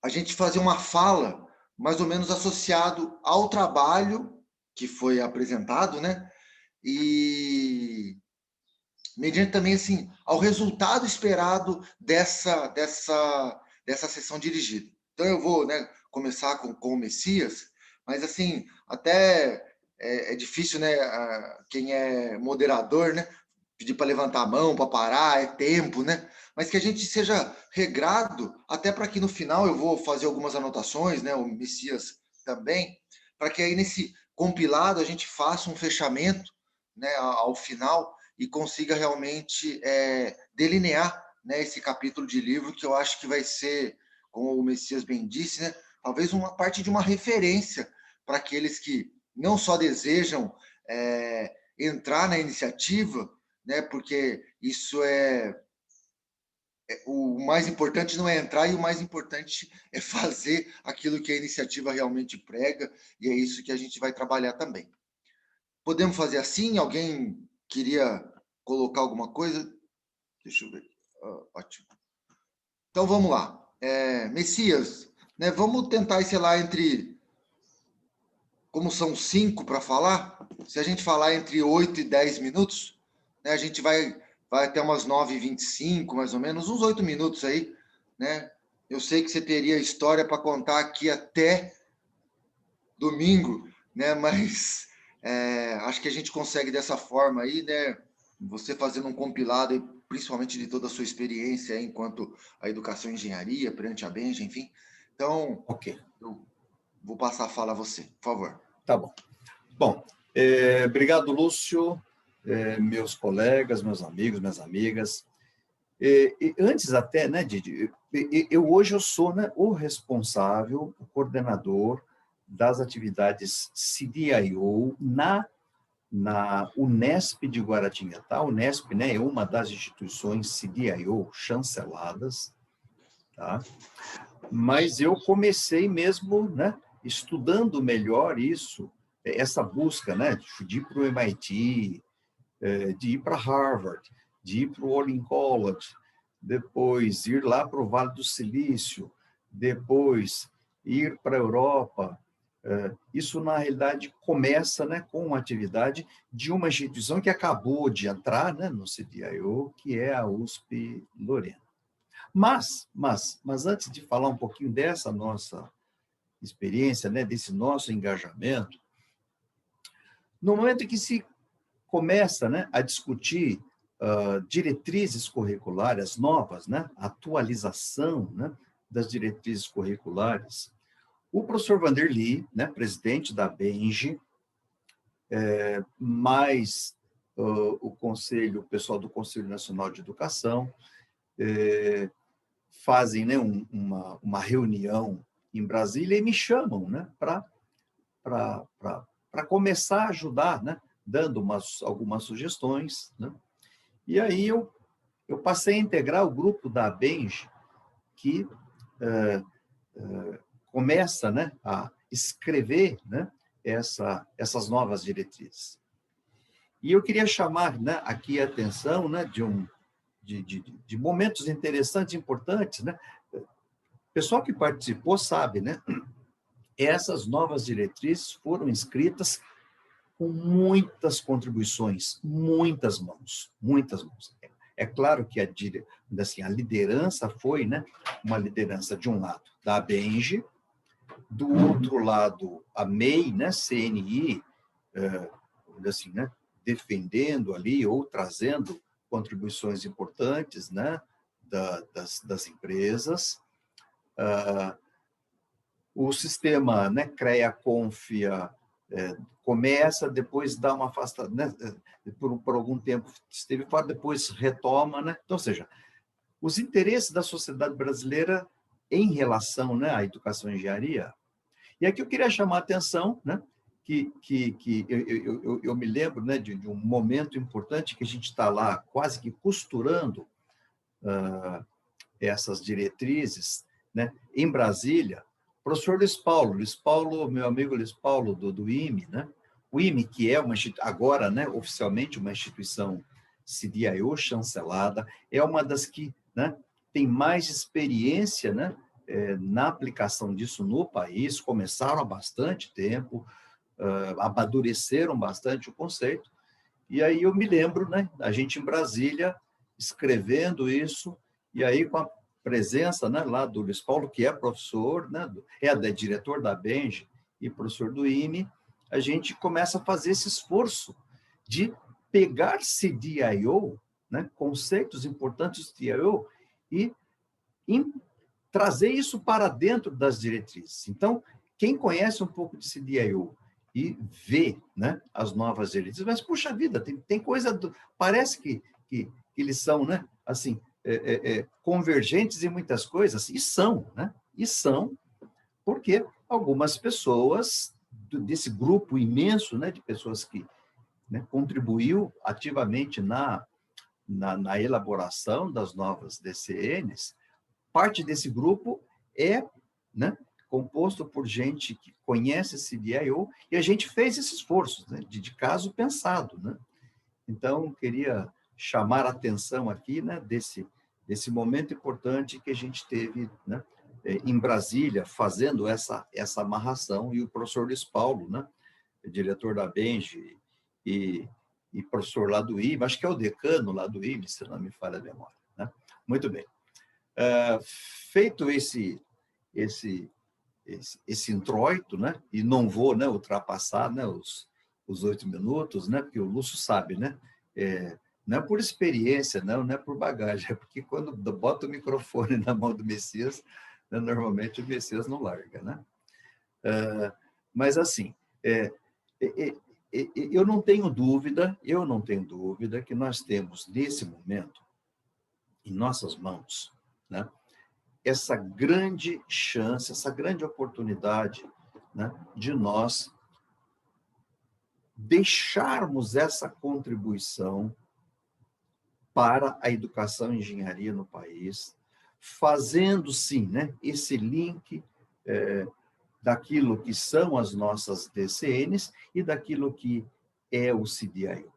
A gente fazer uma fala mais ou menos associado ao trabalho que foi apresentado, né? E mediante também assim ao resultado esperado dessa sessão dirigida. Então eu vou, né, começar com o Messias, mas assim até é difícil, né, quem é moderador, né, pedir para levantar a mão, para parar, é tempo, né? Mas que a gente seja regrado, até para que no final eu vou fazer algumas anotações, né, o Messias também, para que aí nesse compilado a gente faça um fechamento, né, ao final e consiga realmente delinear, né, esse capítulo de livro que eu acho que vai ser, como o Messias bem disse, né, talvez uma parte de uma referência para aqueles que não só desejam entrar na iniciativa, né, porque isso o mais importante não é entrar e o mais importante é fazer aquilo que a iniciativa realmente prega, e é isso que a gente vai trabalhar também. Podemos fazer assim? Alguém queria colocar alguma coisa? Deixa eu ver. Ótimo. Então, vamos lá. Messias, né, vamos tentar, sei lá, como são 5 para falar, se a gente falar entre 8 e 10 minutos, né, a gente vai até umas 9h25, mais ou menos, uns 8 minutos aí, né? Eu sei que você teria história para contar aqui até domingo, né? Mas acho que a gente consegue dessa forma aí, né? Você fazendo um compilado, aí, principalmente de toda a sua experiência aí, enquanto a educação e engenharia, perante a Benja, enfim. Então, ok. Eu vou passar a fala a você, por favor. Tá bom. Bom, obrigado, Lúcio, meus colegas, meus amigos, minhas amigas. E antes até, né, Didi, hoje eu sou, né, o responsável, o coordenador das atividades CDIO na Unesp de Guaratinguetá. A Unesp, né, é uma das instituições CDIO chanceladas, tá? Mas eu comecei mesmo, né, estudando melhor isso, essa busca, né, de ir para o MIT, de ir para Harvard, de ir para o Olin College, depois ir lá para o Vale do Silício, depois ir para a Europa, Isso, na realidade, começa, né, com a atividade de uma instituição que acabou de entrar, né, no CDIO, que é a USP Lorena. Mas antes de falar um pouquinho dessa nossa experiência, né, desse nosso engajamento, no momento em que se começa, né, a discutir diretrizes curriculares novas, né, atualização, né, das diretrizes curriculares, o professor Vanderly, né, presidente da BENGE, mais o pessoal do Conselho Nacional de Educação, fazem, né, uma reunião em Brasília e me chamam, né, para começar a ajudar, né, dando algumas sugestões, né? E aí eu passei a integrar o grupo da BENGE, que começa, né, a escrever, né, essas novas diretrizes. E eu queria chamar, né, aqui a atenção, né, de momentos interessantes, importantes, né? O pessoal que participou sabe, né? Essas novas diretrizes foram escritas com muitas contribuições, muitas mãos, muitas mãos. É claro que a liderança foi, né, uma liderança, de um lado, da BENGE, do outro lado, a MEI, né, CNI, assim, né, defendendo ali ou trazendo contribuições importantes, né, das empresas. O sistema, né, CREA-CONFIA, começa, depois dá uma afastada, né, por algum tempo esteve fora, depois retoma, né? Então, ou seja, os interesses da sociedade brasileira em relação, né, à educação e engenharia. E aqui eu queria chamar a atenção, né, que eu me lembro, né, de um momento importante que a gente está lá quase que costurando essas diretrizes, né, em Brasília. O professor Luiz Paulo, meu amigo Luiz Paulo, do IME, né? O IME, que é agora, né, oficialmente uma instituição CDIO chancelada, é uma das que, né, tem mais experiência, né, na aplicação disso no país, começaram há bastante tempo, amadureceram bastante o conceito, e aí eu me lembro, né, a gente em Brasília, escrevendo isso, e aí com a presença, né, lá do Luiz Paulo, que é professor, né, diretor da BENGE e professor do IME, a gente começa a fazer esse esforço de pegar CDIO, né, conceitos importantes do CDIO, e trazer isso para dentro das diretrizes. Então, quem conhece um pouco de CDIO e vê, né, as novas diretrizes, mas, puxa vida, tem coisa... Parece que eles são, né, assim, convergentes em muitas coisas, e são, né? E são, porque algumas pessoas, desse grupo imenso, né, de pessoas que, né, contribuiu ativamente na elaboração das novas DCNs, parte desse grupo é, né, composto por gente que conhece CDIO, e a gente fez esse esforço, né, de caso pensado, né? Então, queria chamar a atenção aqui, né, desse momento importante que a gente teve, né, em Brasília, fazendo essa amarração, e o professor Luiz Paulo, né, diretor da BENGE e professor lá do IME, acho que é o decano lá do IME, se não me falha a memória, né? Muito bem. Feito esse introito, né, e não vou, né, ultrapassar, né, os 8 minutos, né, porque o Lúcio sabe, né, não é por experiência, não é por bagagem, é porque quando bota o microfone na mão do Messias, né, normalmente o Messias não larga, né? Mas, assim, eu não tenho dúvida que nós temos, nesse momento, em nossas mãos, né, essa grande chance, essa grande oportunidade, né, de nós deixarmos essa contribuição para a educação e engenharia no país, fazendo, sim, né, esse link daquilo que são as nossas DCNs e daquilo que é o CDIO.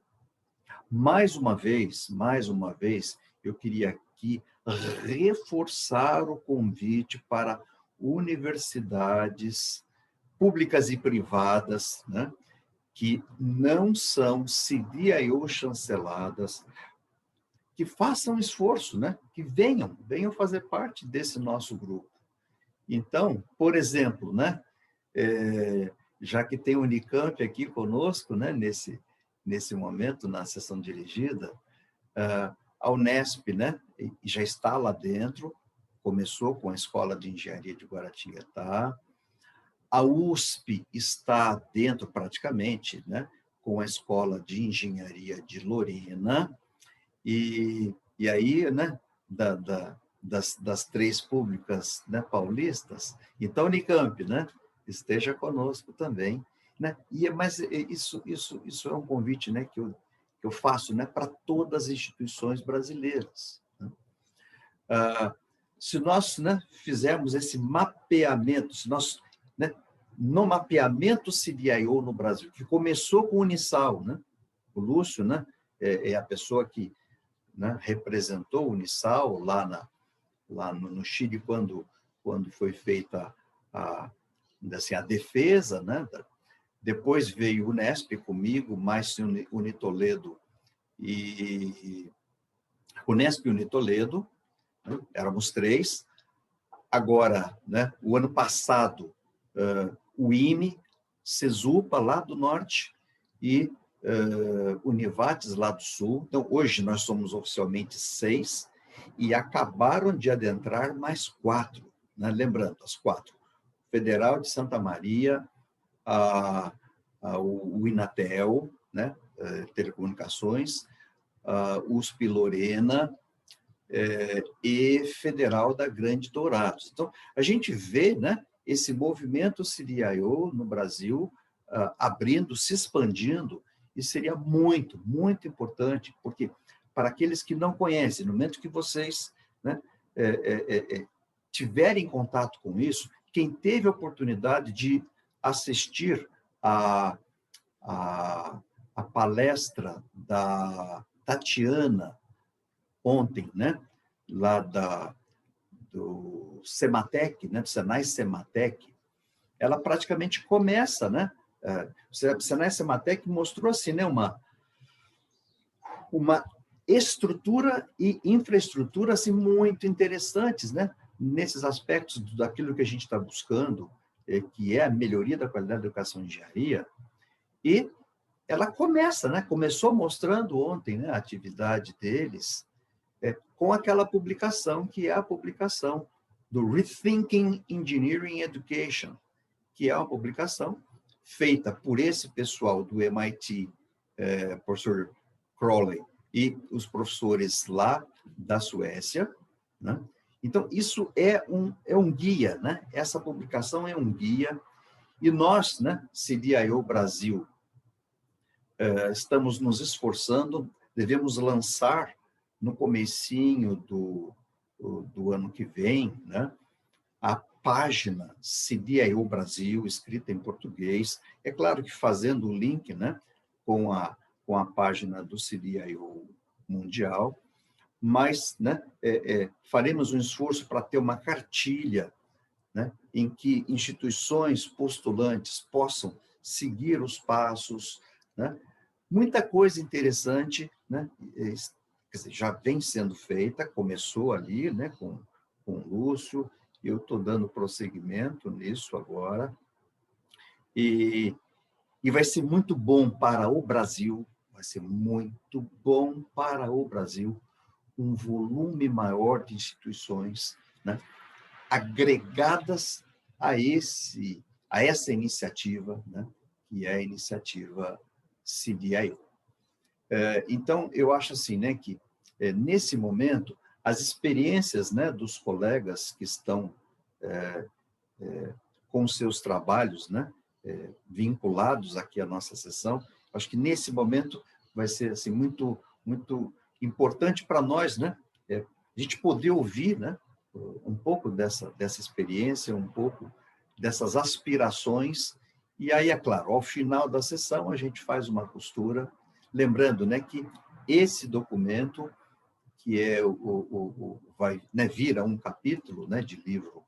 Mais uma vez, eu queria aqui reforçar o convite para universidades públicas e privadas, né, que não são CDIO chanceladas, que façam esforço, né, que venham fazer parte desse nosso grupo. Então, por exemplo, né, já que tem o Unicamp aqui conosco, né, nesse momento, na sessão dirigida, a Unesp, né, já está lá dentro, começou com a Escola de Engenharia de Guaratinguetá, a USP está dentro praticamente, né, com a Escola de Engenharia de Lorena, e aí, né, das três públicas, né, paulistas, então, Unicamp, né, esteja conosco também, né, mas isso é um convite, né, que eu faço, né, para todas as instituições brasileiras, né? Se nós, né, fizermos esse mapeamento, se nós, né, no mapeamento CDIO no Brasil, que começou com o Unisal, né, o Lúcio, né, é a pessoa que, né, representou o Unisal lá no Chile, quando foi feita assim, a defesa, né? Depois veio o Unesp comigo, mais Unitoledo Unesp e Unitoledo, né? Éramos três. Agora, né, o ano passado, o IME, Cesupa, lá do norte, e Univates, lá do sul. Então, hoje nós somos oficialmente 6, e acabaram de adentrar mais 4, né? Lembrando, as 4. Federal de Santa Maria, o Inatel, né? Telecomunicações, USP Lorena, e Federal da Grande Dourados. Então, a gente vê, né, esse movimento CDIO no Brasil abrindo, se expandindo, e seria muito, muito importante, porque para aqueles que não conhecem, no momento que vocês, né, tiverem contato com isso, quem teve a oportunidade de assistir a palestra da Tatiana ontem, né, lá do Sematec, né, do Senai Sematec, ela praticamente começa, né, o Senai Sematec mostrou assim, né, uma estrutura e infraestrutura assim, muito interessantes, né, nesses aspectos daquilo que a gente está buscando, que é a melhoria da qualidade da educação e engenharia, e ela começa, né, começou mostrando ontem, né, a atividade deles, com aquela publicação, que é a publicação do Rethinking Engineering Education, que é uma publicação feita por esse pessoal do MIT, professor Crowley, e os professores lá da Suécia, né? Então, isso é um guia, né? Essa publicação é um guia, e nós, né, CDIO Brasil, estamos nos esforçando, devemos lançar no comecinho do ano que vem, né, a página CDIO Brasil, escrita em português, é claro que fazendo o link, né, com a página do CDIO Mundial, mas, né, faremos um esforço para ter uma cartilha, né, em que instituições postulantes possam seguir os passos, né, muita coisa interessante, né, quer dizer, já vem sendo feita, começou ali, né, com o Lúcio, eu estou dando prosseguimento nisso agora, e vai ser muito bom para o Brasil, vai ser muito bom para o Brasil, um volume maior de instituições, né, agregadas a essa iniciativa, né, que é a iniciativa CDIO. Então, eu acho assim, né, que nesse momento, as experiências, né, dos colegas que estão com seus trabalhos, né, vinculados aqui à nossa sessão, acho que nesse momento vai ser assim, muito, muito importante para nós, né, a gente poder ouvir, né, um pouco dessa experiência, um pouco dessas aspirações, e aí, é claro, ao final da sessão, a gente faz uma costura, lembrando, né, que esse documento, que vai, né, vira um capítulo, né, de livro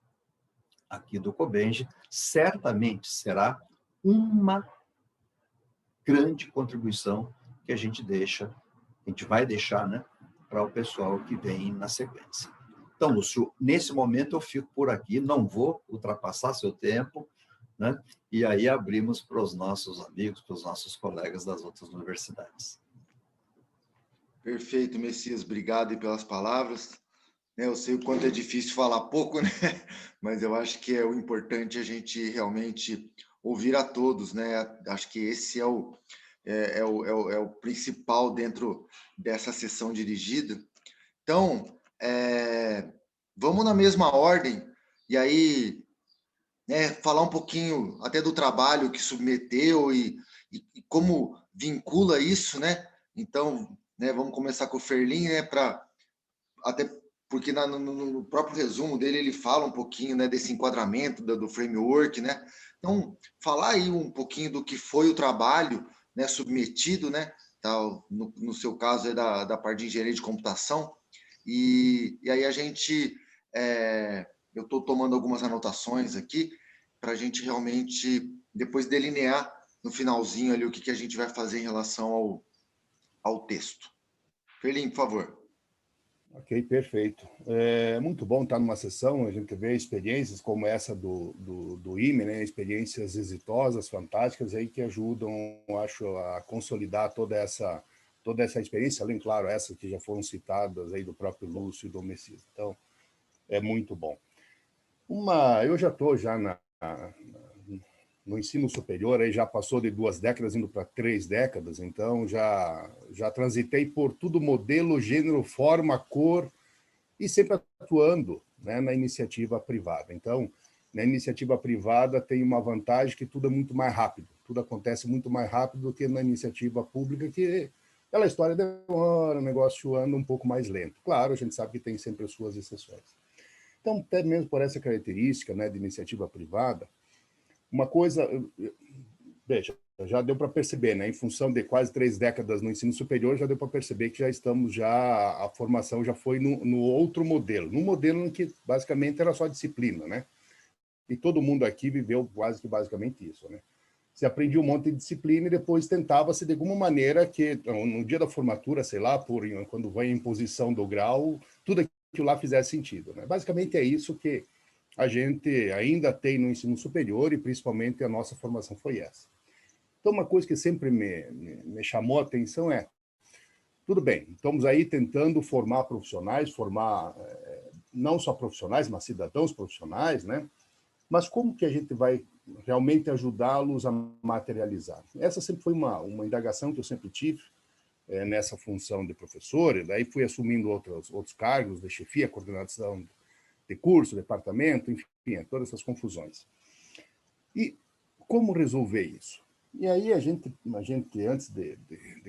aqui do Cobenje, certamente será uma grande contribuição que a gente vai deixar, né, para o pessoal que vem na sequência. Então, Lúcio, nesse momento eu fico por aqui, não vou ultrapassar seu tempo, né? E aí abrimos para os nossos amigos, para os nossos colegas das outras universidades. Perfeito, Messias, obrigado aí pelas palavras. Eu sei o quanto é difícil falar pouco, né? Mas eu acho que é o importante a gente realmente ouvir a todos, né? Acho que esse é o principal dentro dessa sessão dirigida. Então, vamos na mesma ordem, e aí, né, falar um pouquinho até do trabalho que submeteu e como vincula isso, né? Então, né, vamos começar com o Ferlin, né, até porque no próprio resumo dele ele fala um pouquinho, né, desse enquadramento do framework, né? Então, falar aí um pouquinho do que foi o trabalho, né, submetido, né, tal, no seu caso é da parte de engenharia de computação, e aí a gente, eu estou tomando algumas anotações aqui para a gente realmente depois delinear no finalzinho ali o que a gente vai fazer em relação ao texto. Ferlin, por favor. Ok, perfeito. É muito bom estar numa sessão, a gente vê experiências como essa do IME, né? Experiências exitosas, fantásticas, aí que ajudam, acho, a consolidar toda essa experiência, além, claro, essas que já foram citadas aí do próprio Lúcio e do Messias. Então, é muito bom. Eu já estou no ensino superior, aí já passou de 2 décadas, indo para 3 décadas, então já transitei por tudo modelo, gênero, forma, cor, e sempre atuando, né, na iniciativa privada. Então, na iniciativa privada tem uma vantagem que tudo é muito mais rápido, tudo acontece muito mais rápido do que na iniciativa pública, que aquela história demora, o negócio anda um pouco mais lento. Claro, a gente sabe que tem sempre as suas exceções. Então, até mesmo por essa característica, né, de iniciativa privada, uma coisa, veja, já deu para perceber, né, em função de quase 3 décadas no ensino superior, já deu para perceber que a formação já foi no outro modelo, num modelo em que basicamente era só disciplina, né? E todo mundo aqui viveu quase que basicamente isso, né? Se aprendia um monte de disciplina e depois tentava-se de alguma maneira que, no dia da formatura, sei lá, quando vai a imposição do grau, tudo aquilo lá fizesse sentido, né? Basicamente é isso que a gente ainda tem no ensino superior e principalmente a nossa formação foi essa. Então, uma coisa que sempre me chamou a atenção é, tudo bem, estamos aí tentando formar profissionais, não só profissionais, mas cidadãos profissionais, né? Mas como que a gente vai realmente ajudá-los a materializar? Essa sempre foi uma indagação que eu sempre tive nessa função de professor, e daí fui assumindo outros cargos de chefia, coordenação de curso, departamento, enfim, todas essas confusões. E como resolver isso? E aí a gente antes de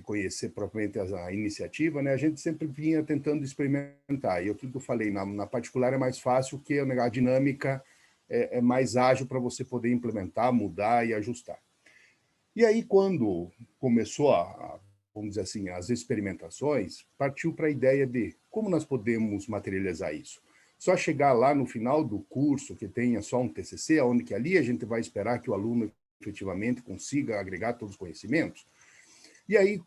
conhecer propriamente a iniciativa, né, a gente sempre vinha tentando experimentar. E aquilo que eu falei, na particular é mais fácil, que a dinâmica é mais ágil para você poder implementar, mudar e ajustar. E aí, quando começou vamos dizer assim, as experimentações, partiu para a ideia de como nós podemos materializar isso. Só chegar lá no final do curso, que tenha só um TCC, onde que ali a gente vai esperar que o aluno efetivamente consiga agregar todos os conhecimentos. E aí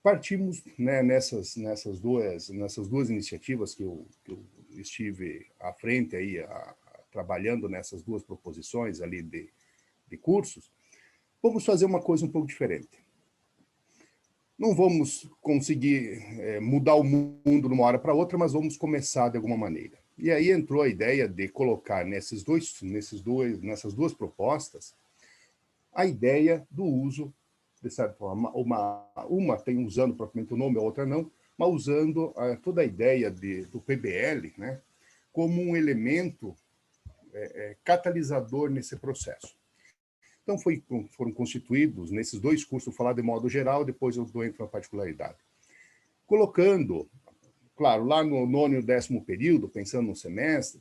partimos, né, nessas duas iniciativas que eu estive à frente aí, trabalhando nessas 2 proposições ali de cursos, vamos fazer uma coisa um pouco diferente. Não vamos conseguir mudar o mundo de uma hora para outra, mas vamos começar de alguma maneira. E aí entrou a ideia de colocar nessas 2 propostas a ideia do uso, de certa forma, uma tem usando propriamente o nome, a outra não, mas usando toda a ideia do PBL, né, como um elemento catalisador nesse processo. Então, foram constituídos, nesses 2 cursos, vou falar de modo geral, depois eu entro na particularidade. Colocando, claro, lá no 9º e 10º período, pensando no semestre,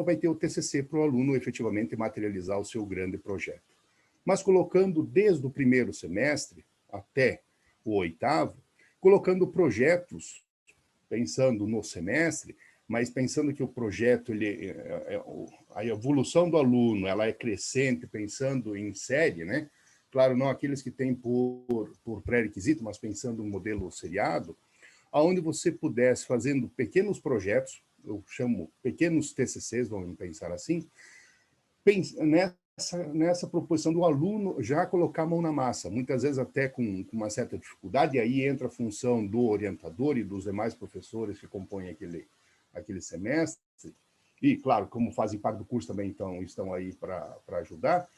vai ter o TCC para o aluno efetivamente materializar o seu grande projeto. Mas colocando desde o 1º semestre até o 8º, colocando projetos, pensando no semestre, mas pensando que o projeto, a evolução do aluno, ela é crescente, pensando em série, né? Claro, não aqueles que têm por pré-requisito, mas pensando no modelo seriado, aonde você pudesse, fazendo pequenos projetos, eu chamo pequenos TCCs, vamos pensar assim, nessa proposição do aluno já colocar a mão na massa, muitas vezes até com uma certa dificuldade, e aí entra a função do orientador e dos demais professores que compõem aquele semestre, e, claro, como fazem parte do curso também, então, estão aí para ajudar,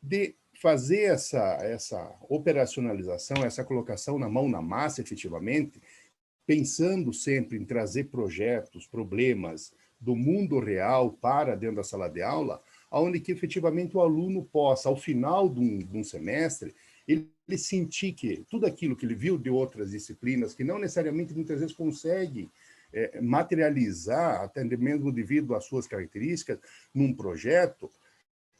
de fazer essa operacionalização, essa colocação na mão na massa, efetivamente, pensando sempre em trazer projetos, problemas do mundo real para dentro da sala de aula, onde que efetivamente o aluno possa, ao final de um semestre, ele sentir que tudo aquilo que ele viu de outras disciplinas, que não necessariamente muitas vezes consegue materializar, até mesmo devido às suas características, num projeto,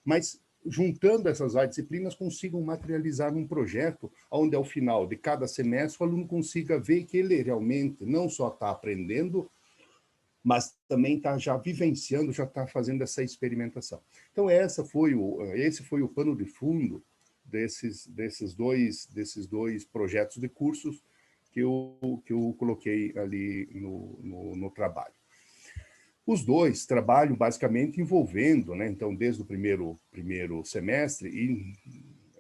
mas juntando essas várias disciplinas, consigam materializar num projeto onde, ao final de cada semestre, o aluno consiga ver que ele realmente não só está aprendendo, mas também está já vivenciando, já está fazendo essa experimentação. Então, esse foi o pano de fundo desses dois projetos de cursos que eu coloquei ali no trabalho. Os dois trabalham basicamente envolvendo, né, então, desde o primeiro semestre, e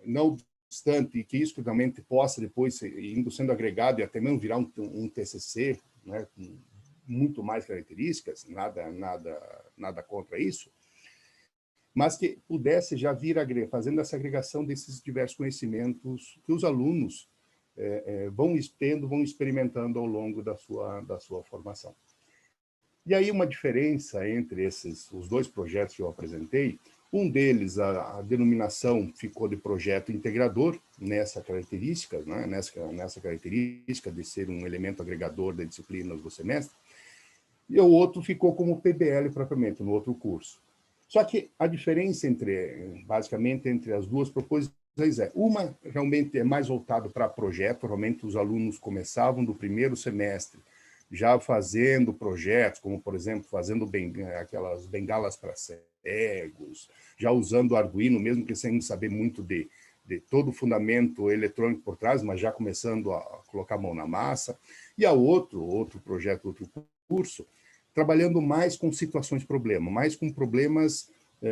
não obstante que isso realmente possa depois, indo sendo agregado e até mesmo virar um TCC, né, com muito mais características, nada contra isso, mas que pudesse já vir fazendo essa agregação desses diversos conhecimentos que os alunos vão experimentando ao longo da sua formação. E aí uma diferença entre os dois projetos que eu apresentei, um deles, a denominação ficou de projeto integrador, nessa característica, né? nessa característica de ser um elemento agregador de disciplinas do semestre, e o outro ficou como PBL propriamente, no outro curso. Só que a diferença basicamente entre as duas proposições uma realmente é mais voltada para projeto, realmente os alunos começavam do primeiro semestre já fazendo projetos, como, por exemplo, fazendo aquelas bengalas para cegos, já usando o Arduino, mesmo que sem saber muito de todo o fundamento eletrônico por trás, mas já começando a colocar a mão na massa. E a outro projeto, outro curso, trabalhando mais com situações problema, mais com problemas,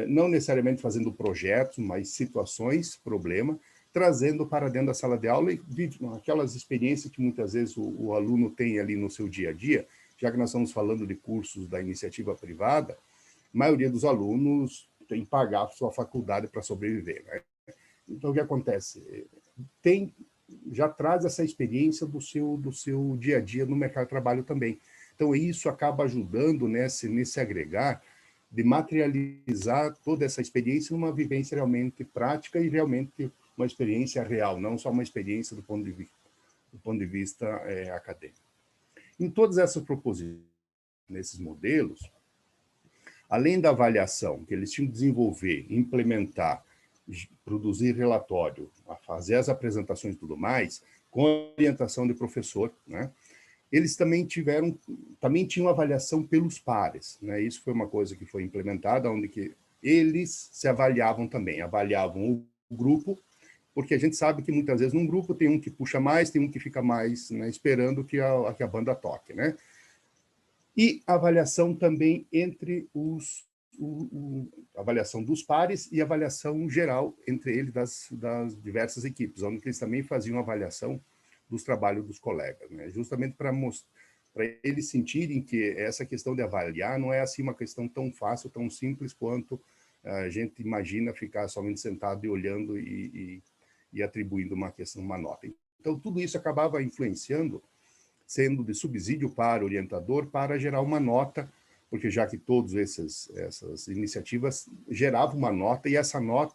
não necessariamente fazendo projetos, mas situações problema, trazendo para dentro da sala de aula e aquelas experiências que muitas vezes o aluno tem ali no seu dia a dia, já que nós estamos falando de cursos da iniciativa privada, a maioria dos alunos tem que pagar a sua faculdade para sobreviver, né? Então, o que acontece? Já traz essa experiência do seu dia a dia no mercado de trabalho também. Então, isso acaba ajudando nesse agregar de materializar toda essa experiência numa vivência realmente prática e realmente uma experiência real, não só uma experiência do ponto de vista acadêmico. Em todas essas proposições, nesses modelos, além da avaliação que eles tinham que desenvolver, implementar, produzir relatório, fazer as apresentações e tudo mais, com orientação de professor, né? Eles também tinham avaliação pelos pares, né? Isso foi uma coisa que foi implementada, onde que eles se avaliavam também, avaliavam o grupo, porque a gente sabe que muitas vezes num grupo tem um que puxa mais, tem um que fica mais, né, esperando que a banda toque, né? E avaliação também entre avaliação dos pares e avaliação geral entre eles das diversas equipes, onde eles também faziam avaliação dos trabalhos dos colegas, né? Justamente para eles sentirem que essa questão de avaliar não é assim uma questão tão fácil, tão simples quanto a gente imagina ficar somente sentado e olhando e atribuindo uma nota. Então, tudo isso acabava influenciando, sendo de subsídio para o orientador, para gerar uma nota, porque já que todas essas iniciativas geravam uma nota, e essa nota,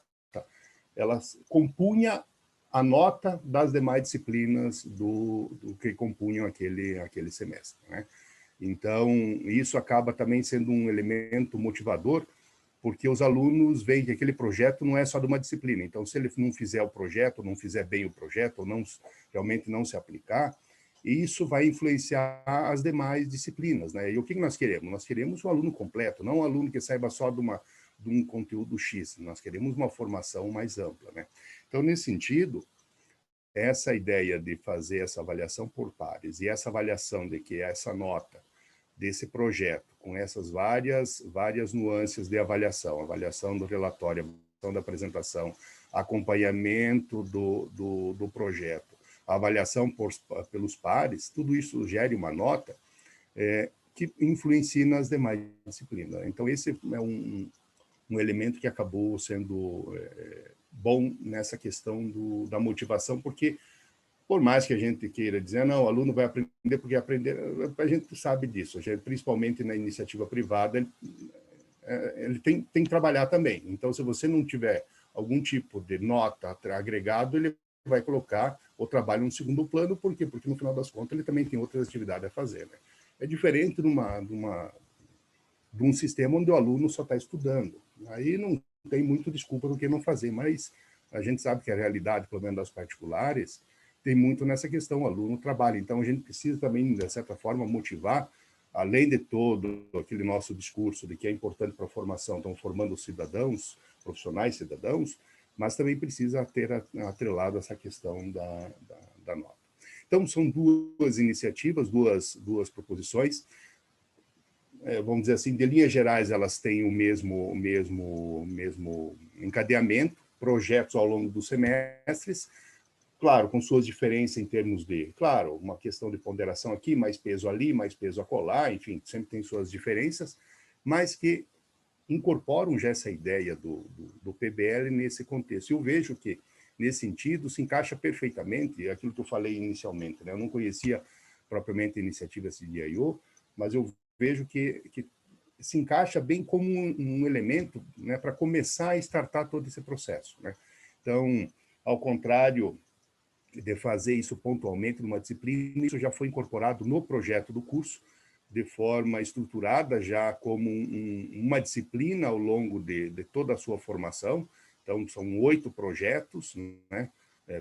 ela compunha a nota das demais disciplinas do que compunham aquele semestre, né? Então, isso acaba também sendo um elemento motivador, porque os alunos veem que aquele projeto não é só de uma disciplina. Então, se ele não fizer o projeto, não fizer bem o projeto, ou realmente não se aplicar, e isso vai influenciar as demais disciplinas, né? E o que nós queremos? Nós queremos o aluno completo, não um aluno que saiba só de um conteúdo X, nós queremos uma formação mais ampla, né? Então, nesse sentido, essa ideia de fazer essa avaliação por pares e essa avaliação de que essa nota desse projeto, com essas várias nuances de avaliação do relatório, avaliação da apresentação, acompanhamento do projeto, avaliação pelos pares, tudo isso gere uma nota que influencia nas demais disciplinas. Então, esse é um elemento que acabou sendo bom nessa questão da motivação, porque, por mais que a gente queira dizer, não, o aluno vai aprender porque aprender, a gente sabe disso, principalmente na iniciativa privada, ele tem que trabalhar também. Então, se você não tiver algum tipo de nota agregado, ele vai colocar o trabalho no segundo plano. Por quê? Porque, no final das contas, ele também tem outras atividades a fazer, né? É diferente de um sistema onde o aluno só está estudando. Aí não tem muito desculpa do que não fazer, mas a gente sabe que a realidade, pelo menos das particulares, tem muito nessa questão, o aluno trabalha. Então, a gente precisa também, de certa forma, motivar, além de todo aquele nosso discurso de que é importante para a formação, estão formando cidadãos, profissionais cidadãos, mas também precisa ter atrelado essa questão da nota. Então, são duas iniciativas, duas proposições. Vamos dizer assim, de linhas gerais, elas têm o mesmo encadeamento, projetos ao longo dos semestres, claro, com suas diferenças em termos de, claro, uma questão de ponderação aqui, mais peso ali, mais peso acolá, enfim, sempre tem suas diferenças, mas que incorporam já essa ideia do PBL nesse contexto. Eu vejo que, nesse sentido, se encaixa perfeitamente aquilo que eu falei inicialmente, né? Eu não conhecia propriamente a iniciativa CDIO, mas eu vejo que se encaixa bem como um elemento, né, para começar a startar todo esse processo, né? Então, ao contrário de fazer isso pontualmente numa disciplina, isso já foi incorporado no projeto do curso, de forma estruturada, já como uma disciplina ao longo de toda a sua formação. Então, são 8 projetos, né,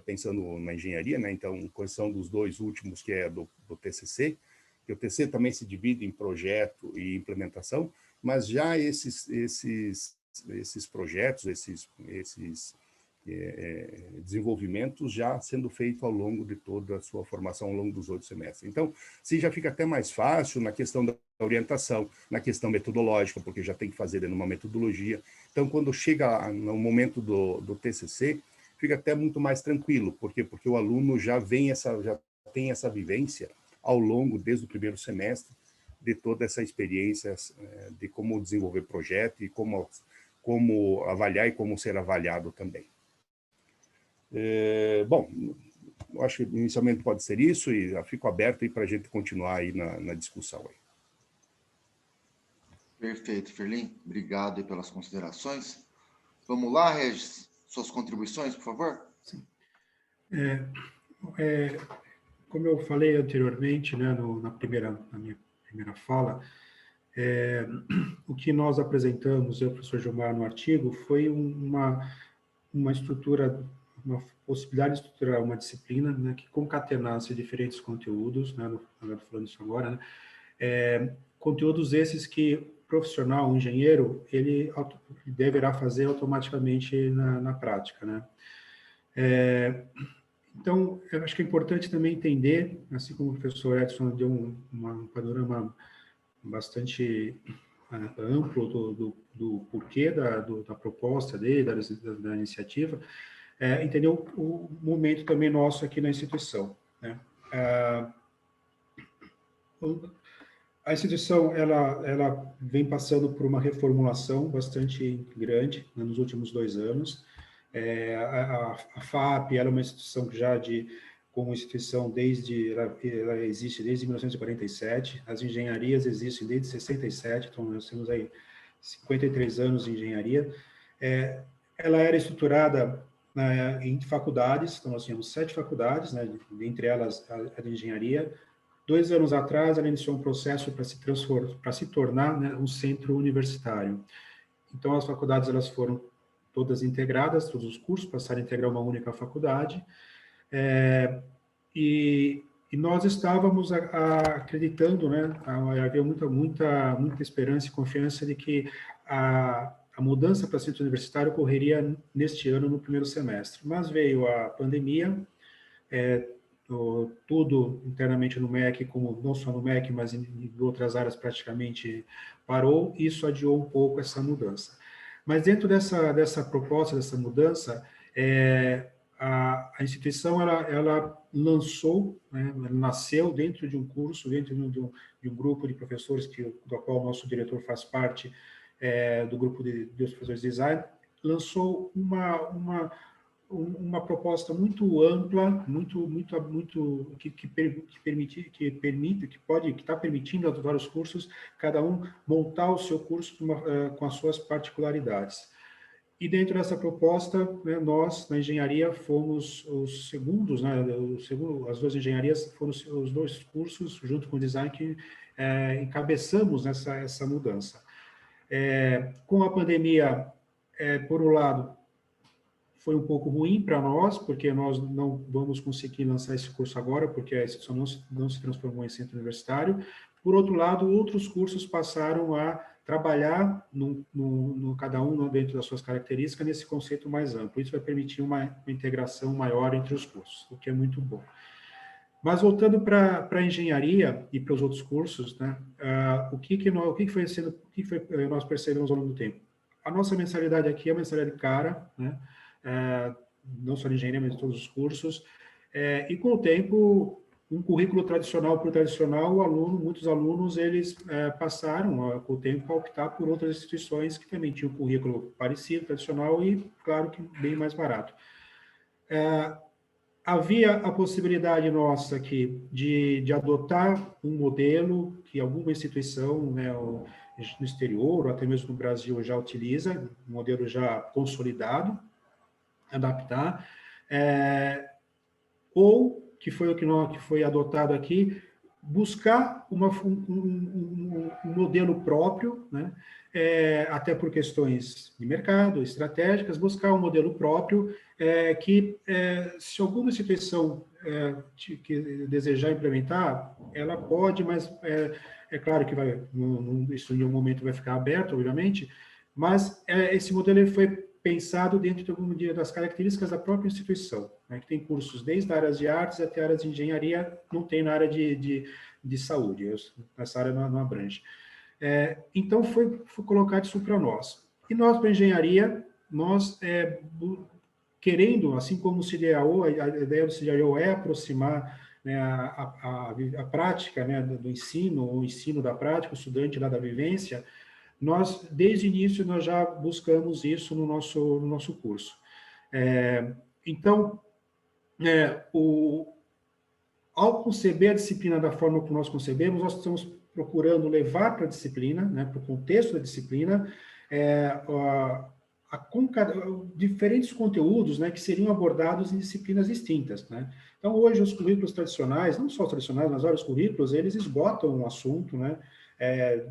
pensando na engenharia, né? Então, com exceção dos 2 últimos, que é do TCC, que o TCC também se divide em projeto e implementação, mas já esses projetos, esses desenvolvimentos já sendo feito ao longo de toda a sua formação, ao longo dos 8 semestres. Então, sim, já fica até mais fácil na questão da orientação, na questão metodológica, porque já tem que fazer dentro de uma metodologia. Então, quando chega no momento do TCC, fica até muito mais tranquilo. Por quê? Porque o aluno já tem essa vivência ao longo, desde o primeiro semestre, de toda essa experiência de como desenvolver projeto e como avaliar e como ser avaliado também. Bom, eu acho que inicialmente pode ser isso e já fico aberto para a gente continuar aí na discussão. Aí. Perfeito, Ferlin. Obrigado aí pelas considerações. Vamos lá, Regis, suas contribuições, por favor? Sim. Como eu falei anteriormente, né, na minha primeira fala, o que nós apresentamos, eu e o professor Gilmar, no artigo, foi uma estrutura, uma possibilidade de estruturar uma disciplina, né, que concatenasse diferentes conteúdos, né, falando isso agora, né, conteúdos esses que o profissional, o engenheiro, ele deverá fazer automaticamente na prática, né. Então, eu acho que é importante também entender, assim como o professor Edson deu um panorama bastante amplo do porquê da proposta dele, da iniciativa, entender o momento também nosso aqui na instituição, né? A instituição, ela vem passando por uma reformulação bastante grande, né, nos últimos 2 anos. A FAP ela é uma instituição que já como instituição ela existe desde 1947, as engenharias existem desde 67, então nós temos aí 53 anos de engenharia. Ela era estruturada em faculdades, então nós tínhamos 7 faculdades, né, entre elas a de engenharia. 2 anos atrás, ela iniciou um processo para se tornar, né, um centro universitário. Então, as faculdades elas foram todas integradas, todos os cursos passaram a integrar uma única faculdade, e E nós estávamos acreditando, né, havia muita esperança e confiança de que a mudança para centro universitário ocorreria neste ano, no primeiro semestre. Mas veio a pandemia, tudo internamente no MEC, como não só no MEC, mas em outras áreas praticamente parou, e isso adiou um pouco essa mudança. Mas dentro dessa proposta, dessa mudança, a instituição ela lançou, né, nasceu dentro de um curso, dentro de um grupo de professores do qual o nosso diretor faz parte, do grupo de professores de design, lançou uma proposta muito ampla, que está permitindo a vários cursos, cada um montar o seu curso com as suas particularidades. E dentro dessa proposta, né, nós, na engenharia, fomos os segundos, né, as duas engenharias foram os dois cursos, junto com o design, que encabeçamos essa mudança. Com a pandemia, por um lado, foi um pouco ruim para nós, porque nós não vamos conseguir lançar esse curso agora, porque a instituição não se transformou em centro universitário. Por outro lado, outros cursos passaram a trabalhar cada um dentro das suas características nesse conceito mais amplo. Isso vai permitir uma integração maior entre os cursos, o que é muito bom. Mas voltando para a engenharia e para os outros cursos, né, o que nós percebemos ao longo do tempo? A nossa mensalidade aqui é uma mensalidade cara, né? Não só de engenharia, mas de todos os cursos, e com o tempo, um currículo tradicional por tradicional, muitos alunos, eles passaram, com o tempo, a optar por outras instituições que também tinham um currículo parecido, tradicional, e, claro, que bem mais barato. Havia a possibilidade nossa aqui de adotar um modelo que alguma instituição, né, no exterior, ou até mesmo no Brasil, já utiliza, um modelo já consolidado, adaptar, ou, que foi o que foi adotado aqui, buscar um modelo próprio, né? Até por questões de mercado, estratégicas, buscar um modelo próprio que, se alguma instituição que desejar implementar, ela pode, mas é claro que isso em um momento vai ficar aberto, obviamente, mas esse modelo ele foi pensado dentro das características da própria instituição, né, que tem cursos desde áreas de artes até áreas de engenharia, não tem na área de saúde, essa área não abrange. Então, foi colocado isso para nós. E nós, para engenharia, nós querendo, assim como o CDAO, a ideia do CDAO é aproximar, né, a prática, né, do ensino, o ensino da prática, o estudante lá da vivência. Nós, desde o início, nós já buscamos isso no nosso curso. Então, ao conceber a disciplina da forma que nós concebemos, nós estamos procurando levar para a disciplina, né, para o contexto da disciplina, diferentes conteúdos, né, que seriam abordados em disciplinas distintas, né? Então, hoje, os currículos tradicionais, não só os tradicionais, mas vários currículos, eles esgotam um assunto, né,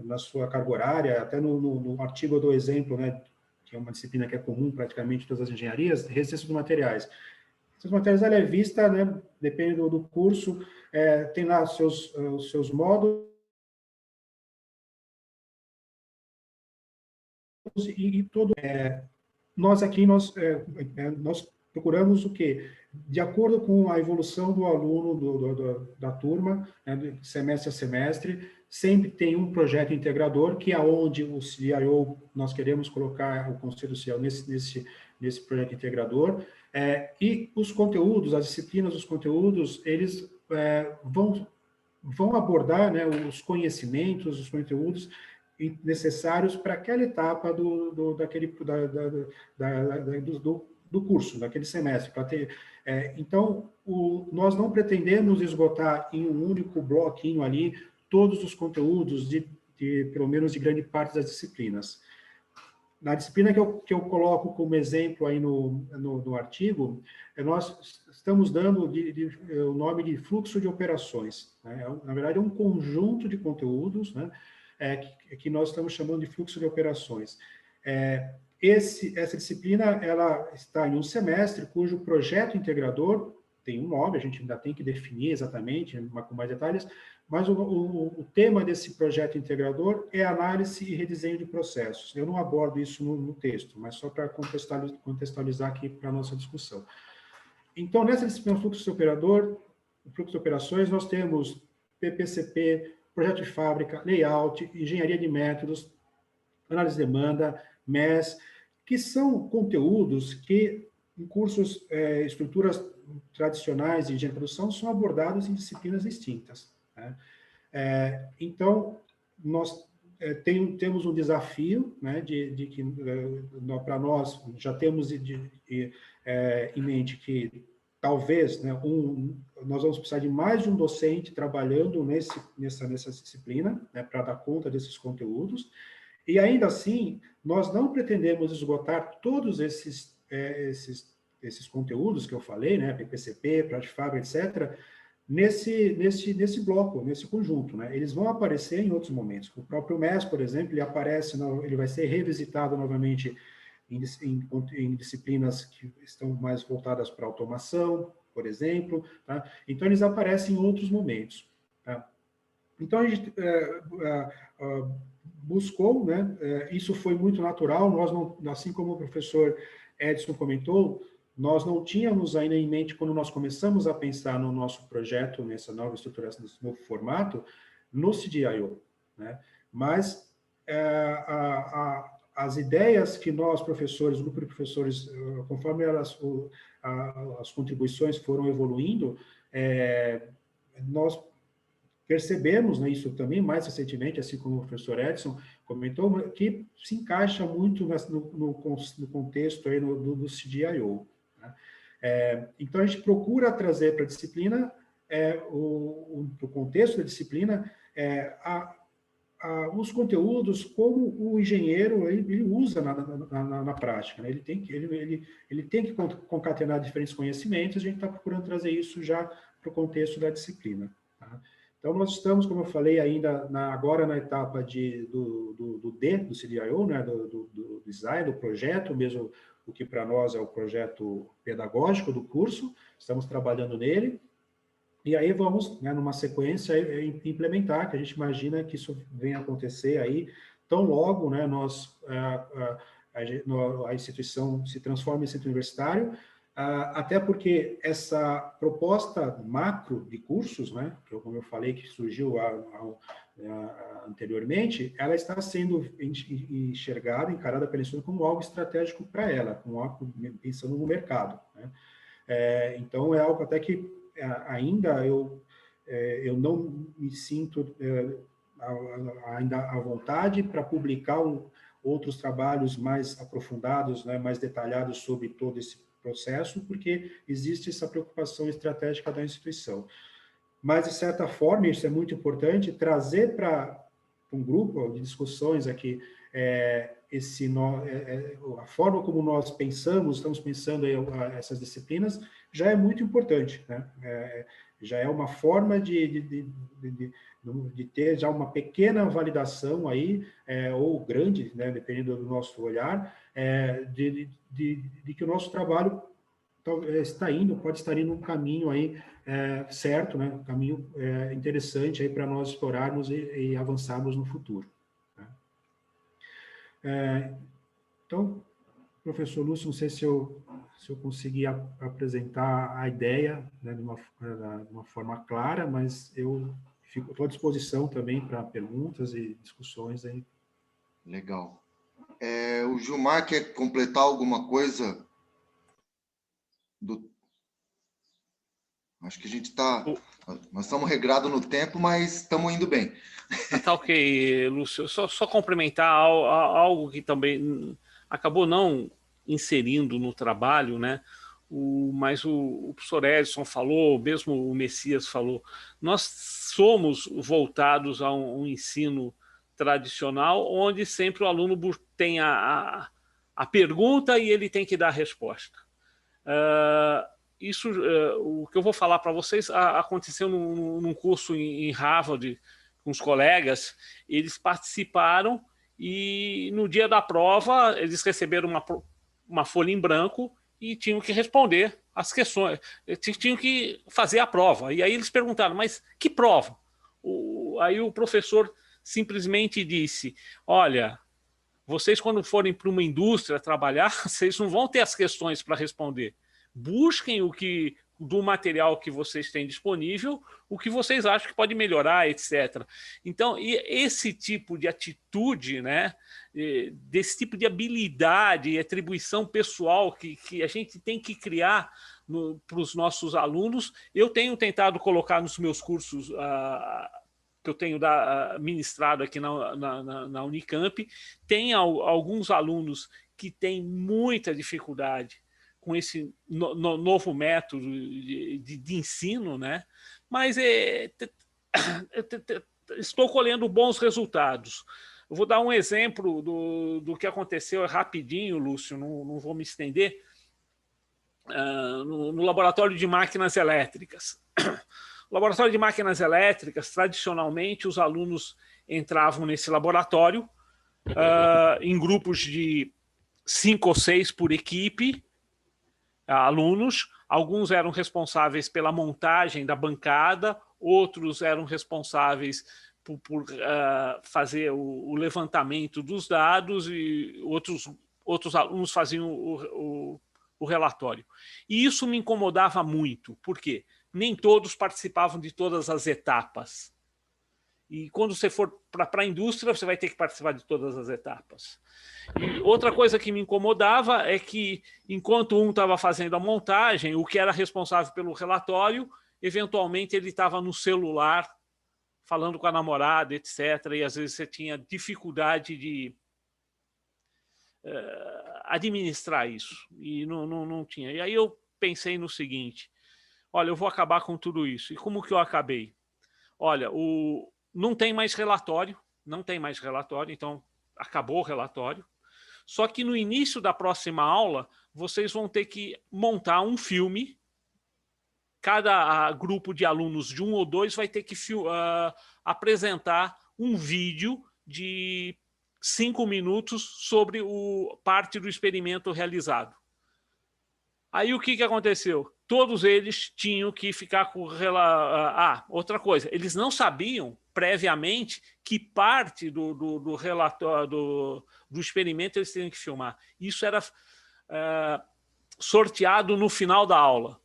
na sua carga horária, até no artigo eu dou exemplo, né, que é uma disciplina que é comum praticamente em todas as engenharias, resistência dos materiais. Essas matérias ela é vista, né, depende do curso, tem lá os seus módulos e todo. Nós aqui, nós procuramos o quê? De acordo com a evolução do aluno da turma, né, de semestre a semestre, sempre tem um projeto integrador, que é onde o CIO, nós queremos colocar o conselho social nesse projeto integrador, e os conteúdos, as disciplinas, os conteúdos, eles vão abordar, né, os conhecimentos, os conteúdos necessários para aquela etapa do curso, daquele semestre. Então, nós não pretendemos esgotar em um único bloquinho ali todos os conteúdos, pelo menos de grande parte das disciplinas. Na disciplina que eu coloco como exemplo aí no artigo, nós estamos dando o nome de fluxo de operações, né? Na verdade, é um conjunto de conteúdos, né, que nós estamos chamando de fluxo de operações. Essa disciplina ela está em um semestre, cujo projeto integrador tem um nome, a gente ainda tem que definir exatamente, com mais detalhes, mas o tema desse projeto integrador é análise e redesenho de processos. Eu não abordo isso no texto, mas só para contextualizar aqui para a nossa discussão. Então, nessa disciplina fluxo de operações, nós temos PPCP, projeto de fábrica, layout, engenharia de métodos, análise de demanda, MES, que são conteúdos que, em cursos, estruturas tradicionais de engenharia de produção, são abordados em disciplinas distintas, né? Então, nós temos um desafio, né, de que, para nós, já temos em mente que, talvez, né, nós vamos precisar de mais de um docente trabalhando nessa disciplina, né, para dar conta desses conteúdos, e ainda assim, nós não pretendemos esgotar todos esses conteúdos que eu falei, né, PPCP, Projeto de Fábrica, etc., nesse bloco, nesse conjunto, né? Eles vão aparecer em outros momentos. O próprio MES, por exemplo, ele vai ser revisitado novamente em disciplinas que estão mais voltadas para automação, por exemplo, tá? Então, eles aparecem em outros momentos, tá? Então, a gente buscou, né? Isso foi muito natural, nós não, assim como o professor Edson comentou, nós não tínhamos ainda em mente, quando nós começamos a pensar no nosso projeto, nessa nova estruturação, nesse novo formato, no CDIO, né? Mas as ideias que nós, professores, o grupo de professores, conforme as contribuições foram evoluindo, nós percebemos, né, isso também mais recentemente, assim como o professor Edson comentou, que se encaixa muito no contexto aí do CDIO. Então, a gente procura trazer para a disciplina, para o contexto da disciplina, os conteúdos como o engenheiro ele usa na prática, né? Ele tem que concatenar diferentes conhecimentos, a gente está procurando trazer isso já para o contexto da disciplina, tá? Então, nós estamos, como eu falei, ainda agora na etapa do CDIO, né? do design, do projeto, mesmo o que para nós é o projeto pedagógico do curso, estamos trabalhando nele, e aí vamos, né, numa sequência, implementar, que a gente imagina que isso venha acontecer aí, tão logo, né, a instituição se transforma em centro universitário, até porque essa proposta macro de cursos, né, que como eu falei, que surgiu anteriormente, ela está sendo enxergada, encarada pela instituição como algo estratégico para ela, como algo pensando no mercado, né? Então, é algo até que ainda eu não me sinto ainda à vontade para publicar outros trabalhos mais aprofundados, né, mais detalhados sobre todo esse processo, porque existe essa preocupação estratégica da instituição. Mas, de certa forma, isso é muito importante, trazer para um grupo de discussões aqui a forma como nós estamos pensando aí, essas disciplinas, já é muito importante, né? Já é uma forma de ter já uma pequena validação aí, ou grande, né, dependendo do nosso olhar, de que o nosso trabalho pode estar indo um caminho aí certo, né? Um caminho interessante aí para nós explorarmos e avançarmos no futuro, né? Então, professor Lúcio, não sei se eu consegui apresentar a ideia, né, de uma forma clara, mas eu estou à disposição também para perguntas e discussões aí. Legal. O Gilmar quer completar alguma coisa? Acho que a gente está... Nós estamos regrados no tempo, mas estamos indo bem. Tá ok, Lúcio. Só complementar algo que também acabou não inserindo no trabalho, né? Mas o professor Edson falou, mesmo o Messias falou, nós somos voltados a um ensino tradicional, onde sempre o aluno tem a pergunta e ele tem que dar a resposta. Isso, o que eu vou falar para vocês, aconteceu num curso em Harvard, com os colegas. Eles participaram e no dia da prova eles receberam uma folha em branco e tinham que responder as questões, tinham que fazer a prova. E aí eles perguntaram, mas que prova? Aí o professor simplesmente disse, olha, vocês quando forem para uma indústria trabalhar, vocês não vão ter as questões para responder. Busquem do material que vocês têm disponível, o que vocês acham que pode melhorar, etc. Então, esse tipo de atitude, né, desse tipo de habilidade e atribuição pessoal que a gente tem que criar para os nossos alunos, eu tenho tentado colocar nos meus cursos que eu tenho ministrado aqui na Unicamp. Tem alguns alunos que têm muita dificuldade com esse novo método de ensino, né? Mas estou colhendo bons resultados. Eu vou dar um exemplo do que aconteceu rapidinho, Lúcio, não vou me estender, no laboratório de máquinas elétricas. O laboratório de máquinas elétricas, tradicionalmente, os alunos entravam nesse laboratório em grupos de 5 ou 6 por equipe, alunos. Alguns eram responsáveis pela montagem da bancada, outros eram responsáveis por fazer o levantamento dos dados e outros alunos faziam o relatório. E isso me incomodava muito. Por quê? Nem todos participavam de todas as etapas. E quando você for para a indústria, você vai ter que participar de todas as etapas. E outra coisa que me incomodava é que, enquanto um estava fazendo a montagem, o que era responsável pelo relatório, eventualmente ele estava no celular, falando com a namorada, etc. E às vezes você tinha dificuldade de administrar isso. E não tinha. E aí eu pensei no seguinte, olha, eu vou acabar com tudo isso. E como que eu acabei? Olha, não tem mais relatório, então acabou o relatório. Só que no início da próxima aula, vocês vão ter que montar um filme. Cada grupo de alunos de 1 ou 2 vai ter que apresentar um vídeo de 5 minutos sobre parte do experimento realizado. Aí o que aconteceu? Todos eles tinham que ficar com... outra coisa, eles não sabiam previamente que parte do relatório, do experimento eles tinham que filmar. Isso era sorteado no final da aula.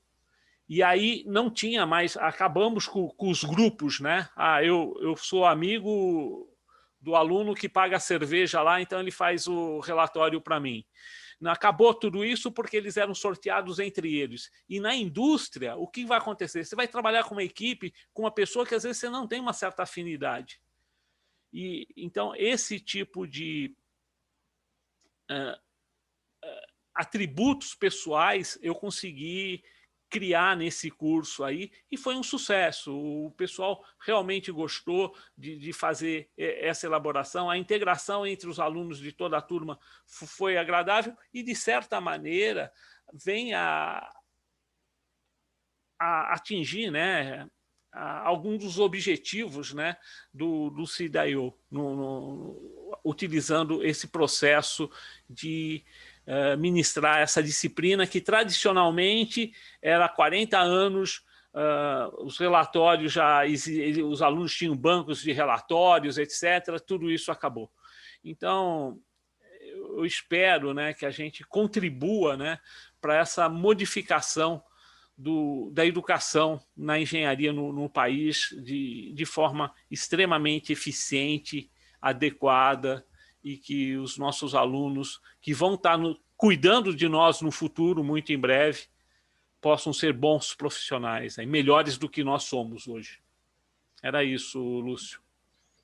E aí não tinha mais... Acabamos com os grupos, né? Eu sou amigo do aluno que paga a cerveja lá, então ele faz o relatório para mim. Acabou tudo isso porque eles eram sorteados entre eles. E na indústria, o que vai acontecer? Você vai trabalhar com uma equipe, com uma pessoa que às vezes você não tem uma certa afinidade. E então, esse tipo de atributos pessoais eu consegui criar nesse curso aí, e foi um sucesso. O pessoal realmente gostou de fazer essa elaboração. A integração entre os alunos de toda a turma foi agradável e, de certa maneira, vem a atingir, né, alguns dos objetivos, né, do CIDAIO, utilizando esse processo de ministrar essa disciplina que tradicionalmente era há 40 anos, os relatórios os alunos tinham bancos de relatórios, etc. Tudo isso acabou. Então, eu espero, né, que a gente contribua, né, para essa modificação da educação na engenharia no país de forma extremamente eficiente, adequada, e que os nossos alunos que vão estar cuidando de nós no futuro, muito em breve, possam ser bons profissionais, né, melhores do que nós somos hoje. Era isso, Lúcio.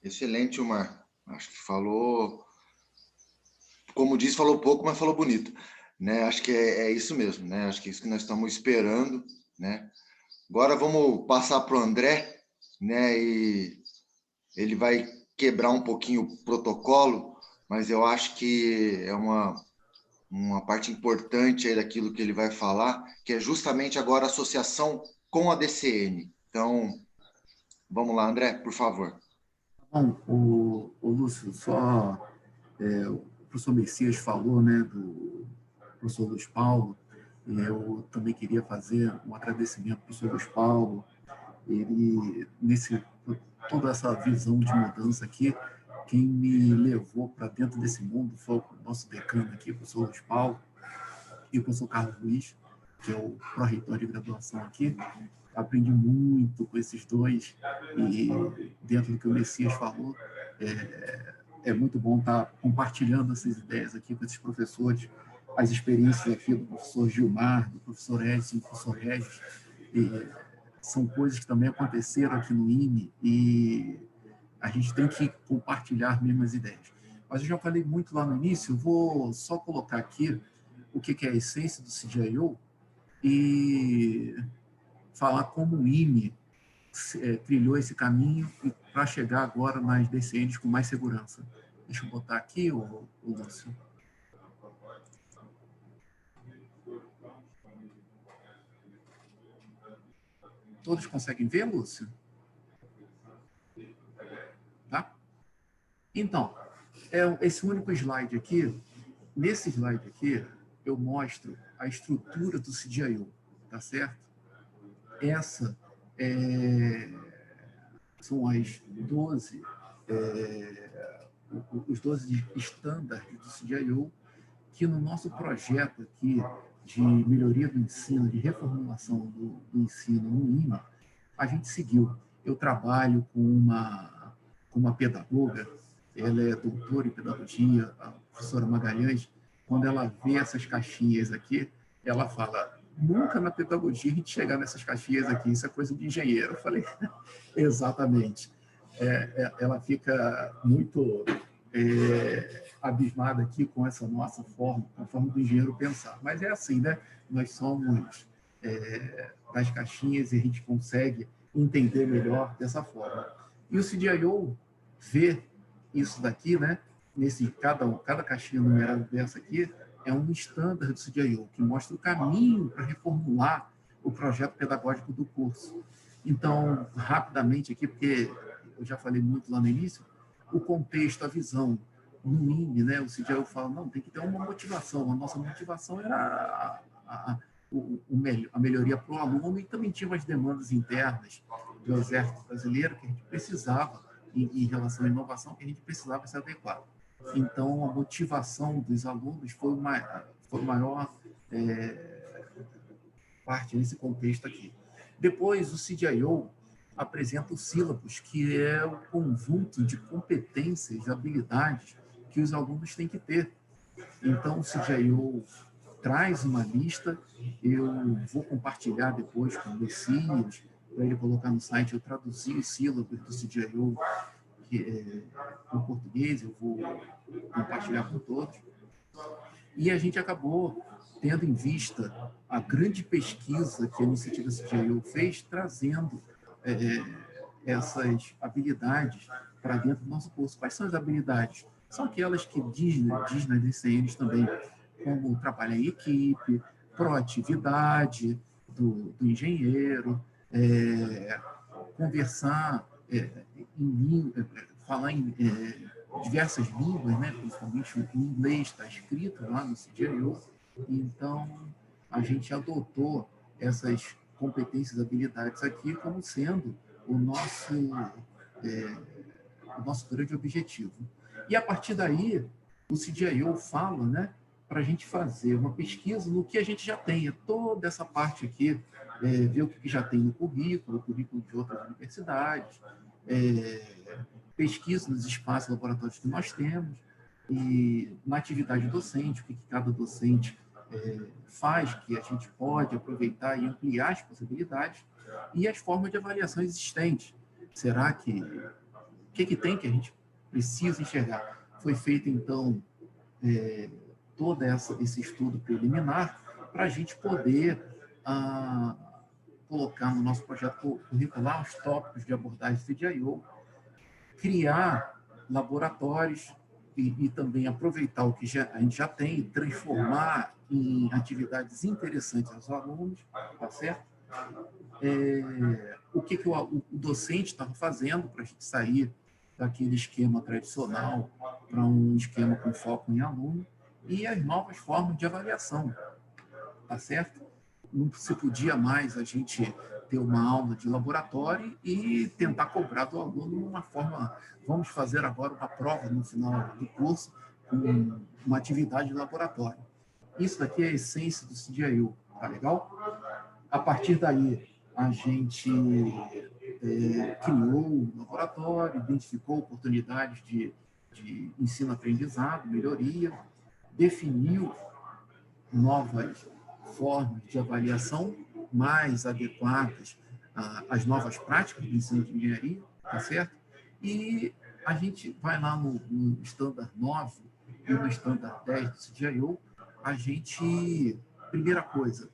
Excelente, Omar. Acho que falou, como disse, falou pouco, mas falou bonito. Né? Acho que é isso mesmo, né? Acho que é isso que nós estamos esperando, né? Agora vamos passar para o André, né? E ele vai quebrar um pouquinho o protocolo, mas eu acho que é uma parte importante aí daquilo que ele vai falar, que é justamente agora a associação com a DCN. Então, vamos lá, André, por favor. Bom, o Lúcio, o professor Messias falou, né, do professor Luiz Paulo, Eu também queria fazer um agradecimento para o professor Luiz Paulo. Ele, toda essa visão de mudança aqui, quem me levou para dentro desse mundo foi o nosso decano aqui, o professor Luiz Paulo, e o professor Carlos Luiz, que é o pró-reitor de graduação aqui. Aprendi muito com esses dois, e dentro do que o Messias falou, é muito bom estar compartilhando essas ideias aqui com esses professores, as experiências aqui do professor Gilmar, do professor Edson, do professor Regis, são coisas que também aconteceram aqui no IME, e a gente tem que compartilhar as mesmas ideias. Mas eu já falei muito lá no início, eu vou só colocar aqui o que é a essência do CDIO e falar como o IME trilhou esse caminho para chegar agora nas DCNs com mais segurança. Deixa eu botar aqui, o Lúcio. Todos conseguem ver, Lúcio? Tá? Então, esse único slide aqui, nesse slide aqui, eu mostro a estrutura do CDIO, tá certo? Essa são as 12, os 12 estándares do CDIO, que no nosso projeto aqui de melhoria do ensino, de reformulação do ensino no IME, a gente seguiu. Eu trabalho com uma pedagoga, ela é doutora em pedagogia, a professora Magalhães. Quando ela vê essas caixinhas aqui, ela fala: nunca na pedagogia a gente chegar nessas caixinhas aqui, isso é coisa de engenheiro. Eu falei, exatamente. Ela fica muito abismada aqui com essa nossa forma, com a forma do engenheiro pensar. Mas é assim, né? Nós somos das caixinhas e a gente consegue entender melhor dessa forma. E o CDIO vê isso daqui, né? Cada caixinha numerada dessa aqui é um standard do CDIO, que mostra o caminho para reformular o projeto pedagógico do curso. Então, rapidamente aqui, porque eu já falei muito lá no início, o contexto, a visão, no IME, né? O CDIO fala, não, tem que ter uma motivação. A nossa motivação era a melhoria para o aluno, e também tinha umas demandas internas do Exército Brasileiro que a gente precisava, em relação à inovação, que a gente precisava se adequar. Então, a motivação dos alunos foi maior parte nesse contexto aqui. Depois, o CDIO apresenta o sílabus, que é o conjunto de competências, habilidades que os alunos têm que ter. Então, o CDIO traz uma lista, eu vou compartilhar depois com o Messias, para ele colocar no site. Eu traduzi o sílabus do CDIO em português, eu vou compartilhar com todos. E a gente acabou tendo em vista a grande pesquisa que a iniciativa CDIO fez, trazendo essas habilidades para dentro do nosso curso. Quais são as habilidades? São aquelas que diz nas DCNs também, como trabalhar em equipe, proatividade do engenheiro, conversar falar em diversas línguas, né? Principalmente o inglês está escrito lá no CDIO. Então, a gente adotou essas competências, habilidades aqui como sendo o nosso grande objetivo. E, a partir daí, o CDIO fala, né, para a gente fazer uma pesquisa no que a gente já tem. Toda essa parte aqui, ver o que já tem no currículo de outras universidades, pesquisa nos espaços laboratórios que nós temos, e na atividade docente, o que cada docente faz, que a gente pode aproveitar e ampliar as possibilidades, e as formas de avaliação existentes. Será que... O que tem que a gente precisa enxergar? Foi feito, então, todo esse estudo preliminar para a gente poder colocar no nosso projeto curricular os tópicos de abordagem CDIO, criar laboratórios e também aproveitar o que a gente já tem e transformar em atividades interessantes aos alunos, tá certo? O que o docente estava fazendo para a gente sair daquele esquema tradicional para um esquema com foco em aluno, e as novas formas de avaliação. tá certo? Não se podia mais a gente ter uma aula de laboratório e tentar cobrar do aluno uma forma, vamos fazer agora uma prova no final do curso com uma atividade de laboratório. Isso daqui é a essência do CDIU, tá legal? A partir daí, a gente criou um laboratório, identificou oportunidades de ensino-aprendizado, melhoria, definiu novas formas de avaliação mais adequadas às novas práticas do ensino de engenharia, tá certo? E a gente vai lá no Standard 9 e no Standard 10 do CDIU, a gente, primeira coisa,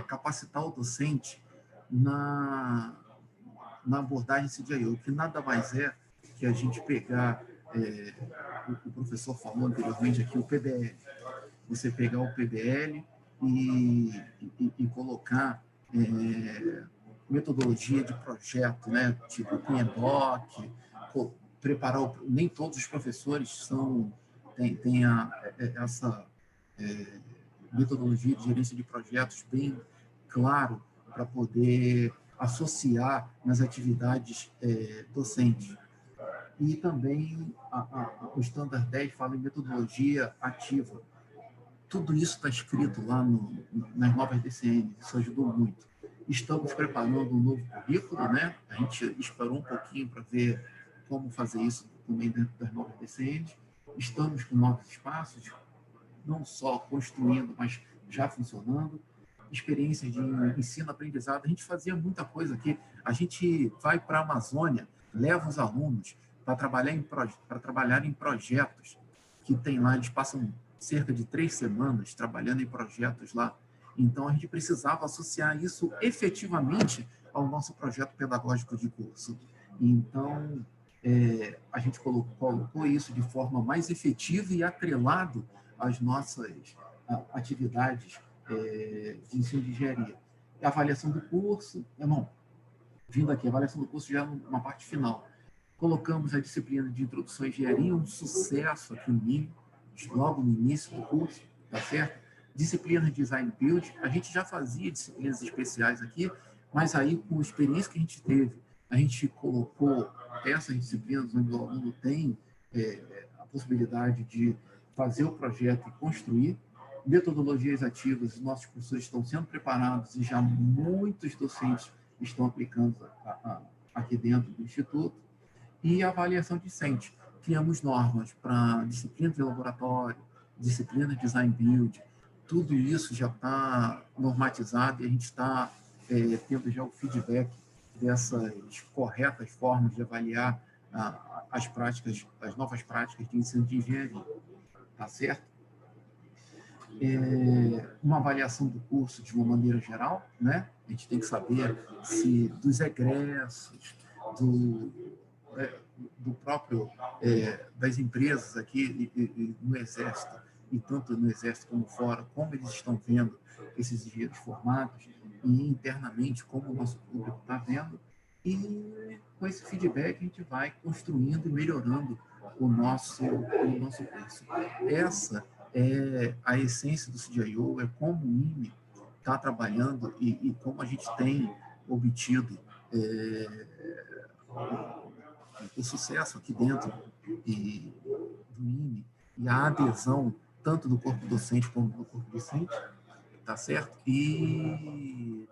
capacitar o docente na abordagem CDIU, que nada mais é que a gente pegar, o professor falou anteriormente aqui, o PBL. Você pegar o PBL e colocar metodologia de projeto, né? Tipo PMBOK, preparar nem todos os professores têm essa metodologia de gerência de projetos bem claro para poder associar nas atividades docentes. E também o Standard 10 fala em metodologia ativa. Tudo isso está escrito lá nas novas DCNs, isso ajudou muito. Estamos preparando um novo currículo, né? A gente esperou um pouquinho para ver como fazer isso também dentro das novas DCNs. Estamos com novos espaços, não só construindo, mas já funcionando. Experiências de ensino-aprendizado. A gente fazia muita coisa aqui. A gente vai para a Amazônia, leva os alunos para trabalhar em projetos que tem lá. Eles passam cerca de 3 semanas trabalhando em projetos lá. Então, a gente precisava associar isso efetivamente ao nosso projeto pedagógico de curso. Então, a gente colocou isso de forma mais efetiva e atrelado às nossas atividades de ensino de engenharia. A avaliação do curso, vindo aqui, a avaliação do curso já é uma parte final. Colocamos a disciplina de introdução à engenharia, um sucesso aqui no NIM, logo no início do curso, tá certo? Disciplina de design build, a gente já fazia disciplinas especiais aqui, mas aí com a experiência que a gente teve, a gente colocou essas disciplinas onde o aluno tem a possibilidade de fazer o projeto e construir. Metodologias ativas, os nossos professores estão sendo preparados e já muitos docentes estão aplicando aqui dentro do Instituto. E a avaliação discente. Criamos normas para disciplina de laboratório, disciplina de design build, tudo isso já está normatizado e a gente está tendo já o feedback dessas corretas formas de avaliar as novas práticas de ensino de engenharia. Tá certo? Uma avaliação do curso de uma maneira geral, né? A gente tem que saber se dos egressos, do próprio das empresas aqui no Exército, e tanto no Exército como fora, como eles estão vendo esses engenheiros formados, e internamente como o nosso público está vendo, e com esse feedback a gente vai construindo e melhorando o nosso curso. Essa é a essência do CDIU, é como o IME está trabalhando e como a gente tem obtido o sucesso aqui dentro do IME e a adesão tanto do corpo docente como do corpo discente, tá certo? E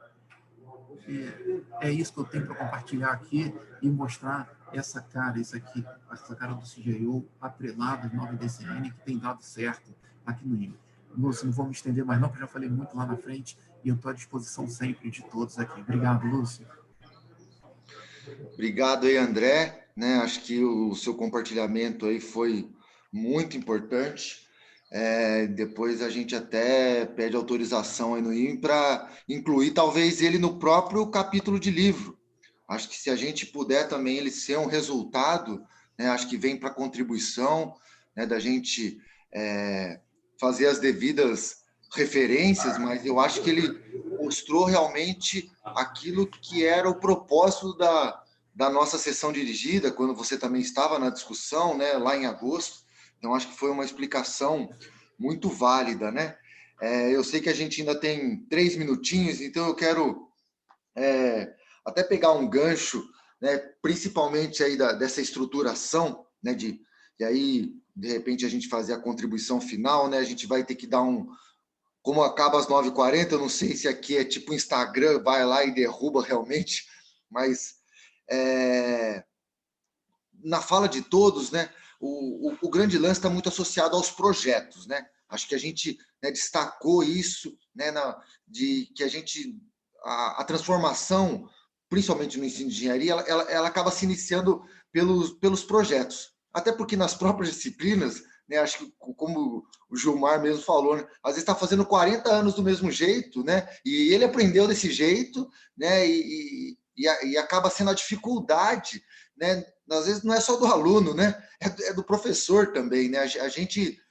é isso que eu tenho para compartilhar aqui e mostrar essa cara do CDIU atrelada às 9 DCN que tem dado certo aqui no IME. Lúcio, não vou me estender mais não, porque eu já falei muito lá na frente e eu estou à disposição sempre de todos aqui. Obrigado, Lúcio. Obrigado aí, André. Acho que o seu compartilhamento aí foi muito importante. Depois a gente até pede autorização aí no IME para incluir talvez ele no próprio capítulo de livro. Acho que se a gente puder também ele ser um resultado, acho que vem para contribuição, da gente fazer as devidas referências, mas eu acho que ele mostrou realmente aquilo que era o propósito da nossa sessão dirigida, quando você também estava na discussão, lá em agosto. Então, acho que foi uma explicação muito válida, Eu sei que a gente ainda tem 3 minutinhos, então eu quero até pegar um gancho, né, principalmente aí dessa estruturação, né, e aí, de repente, a gente fazer a contribuição final, né, a gente vai ter que dar como acaba às 9h40, eu não sei se aqui é tipo Instagram, vai lá e derruba realmente, mas na fala de todos, né, o grande lance está muito associado aos projetos, né? Acho que a gente, né, destacou isso, né, que a gente a transformação, principalmente no ensino de engenharia, ela acaba se iniciando pelos projetos, até porque nas próprias disciplinas, né, acho que como o Gilmar mesmo falou, né, às vezes está fazendo 40 anos do mesmo jeito, né, e ele aprendeu desse jeito, né, e acaba sendo a dificuldade, né, às vezes não é só do aluno, né, é do professor também, né, a gente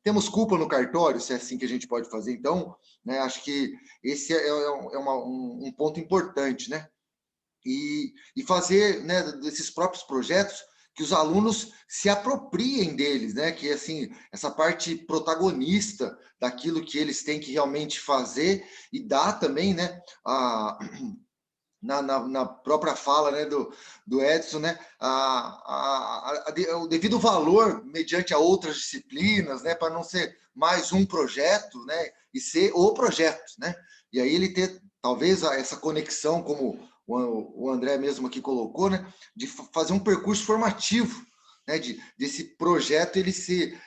temos culpa no cartório, se é assim que a gente pode fazer, então, né, acho que esse um ponto importante, né, e fazer, né, desses próprios projetos que os alunos se apropriem deles, né, que assim, essa parte protagonista daquilo que eles têm que realmente fazer e dar também, né, na própria fala, né, do Edson, né, o devido valor mediante a outras disciplinas, né, para não ser mais um projeto, né, e ser o projeto, né, e aí ele ter talvez essa conexão, como o André mesmo aqui colocou, né, de fazer um percurso formativo, né, desse projeto ele se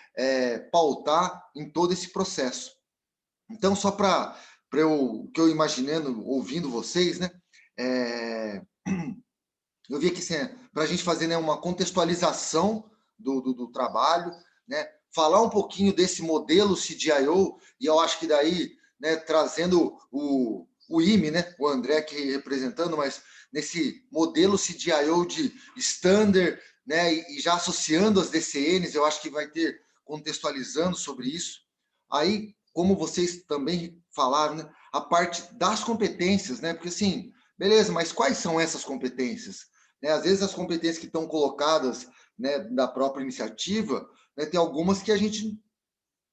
pautar em todo esse processo. Então, só para o que eu imaginando, ouvindo vocês, né, eu vi aqui para a gente fazer, né, uma contextualização do trabalho, né, falar um pouquinho desse modelo CDIO, e eu acho que daí, né, trazendo o IME, né, o André aqui representando, mas nesse modelo CDIO de standard, né, e já associando as DCNs, eu acho que vai ter contextualizando sobre isso. Aí, como vocês também falaram, né, a parte das competências, né, porque assim, beleza, mas quais são essas competências? Né, às vezes as competências que estão colocadas, né, da própria iniciativa, né, tem algumas que a gente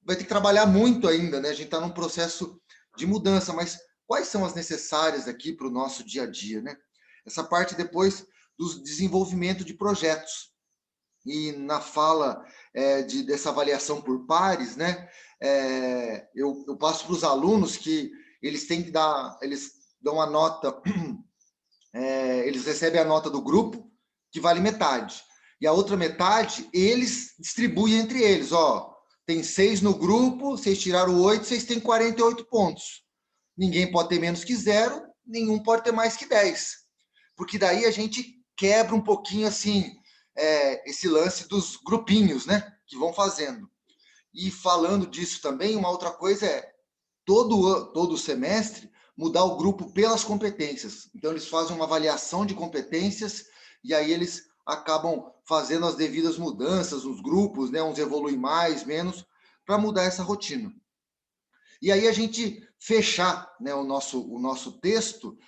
vai ter que trabalhar muito ainda, né? A gente está num processo de mudança, mas quais são as necessárias aqui para o nosso dia a dia, né? Essa parte depois do desenvolvimento de projetos. E na fala dessa avaliação por pares, né? Eu passo para os alunos que eles têm que eles dão a nota, eles recebem a nota do grupo, que vale metade. E a outra metade, eles distribuem entre eles, ó. Tem 6 no grupo, vocês tiraram 8, vocês têm 48 pontos. Ninguém pode ter menos que 0, nenhum pode ter mais que 10. Porque daí a gente quebra um pouquinho, assim, esse lance dos grupinhos, né? Que vão fazendo. E falando disso também, uma outra coisa é, todo semestre, mudar o grupo pelas competências. Então, eles fazem uma avaliação de competências e aí eles acabam fazendo as devidas mudanças nos grupos, né? Uns evoluem mais, menos, para mudar essa rotina. E aí a gente fechar, né, o nosso texto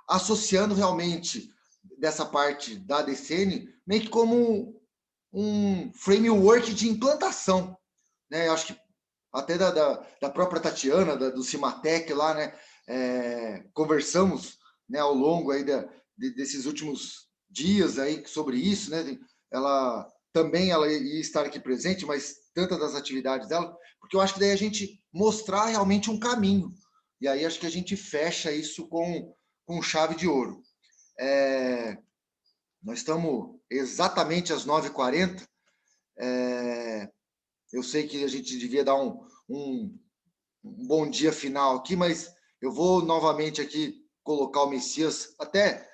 associando realmente dessa parte da DCN meio que como um framework de implantação, né? Eu acho que até da própria Tatiana, do Cimatec lá, né? Conversamos, né, ao longo aí desses últimos dias aí sobre isso, né? Ela ia estar aqui presente, mas tantas das atividades dela, porque eu acho que daí a gente mostrar realmente um caminho. E aí acho que a gente fecha isso com chave de ouro. Nós estamos exatamente às 9h40. Eu sei que a gente devia dar um bom dia final aqui, mas eu vou novamente aqui colocar o Messias até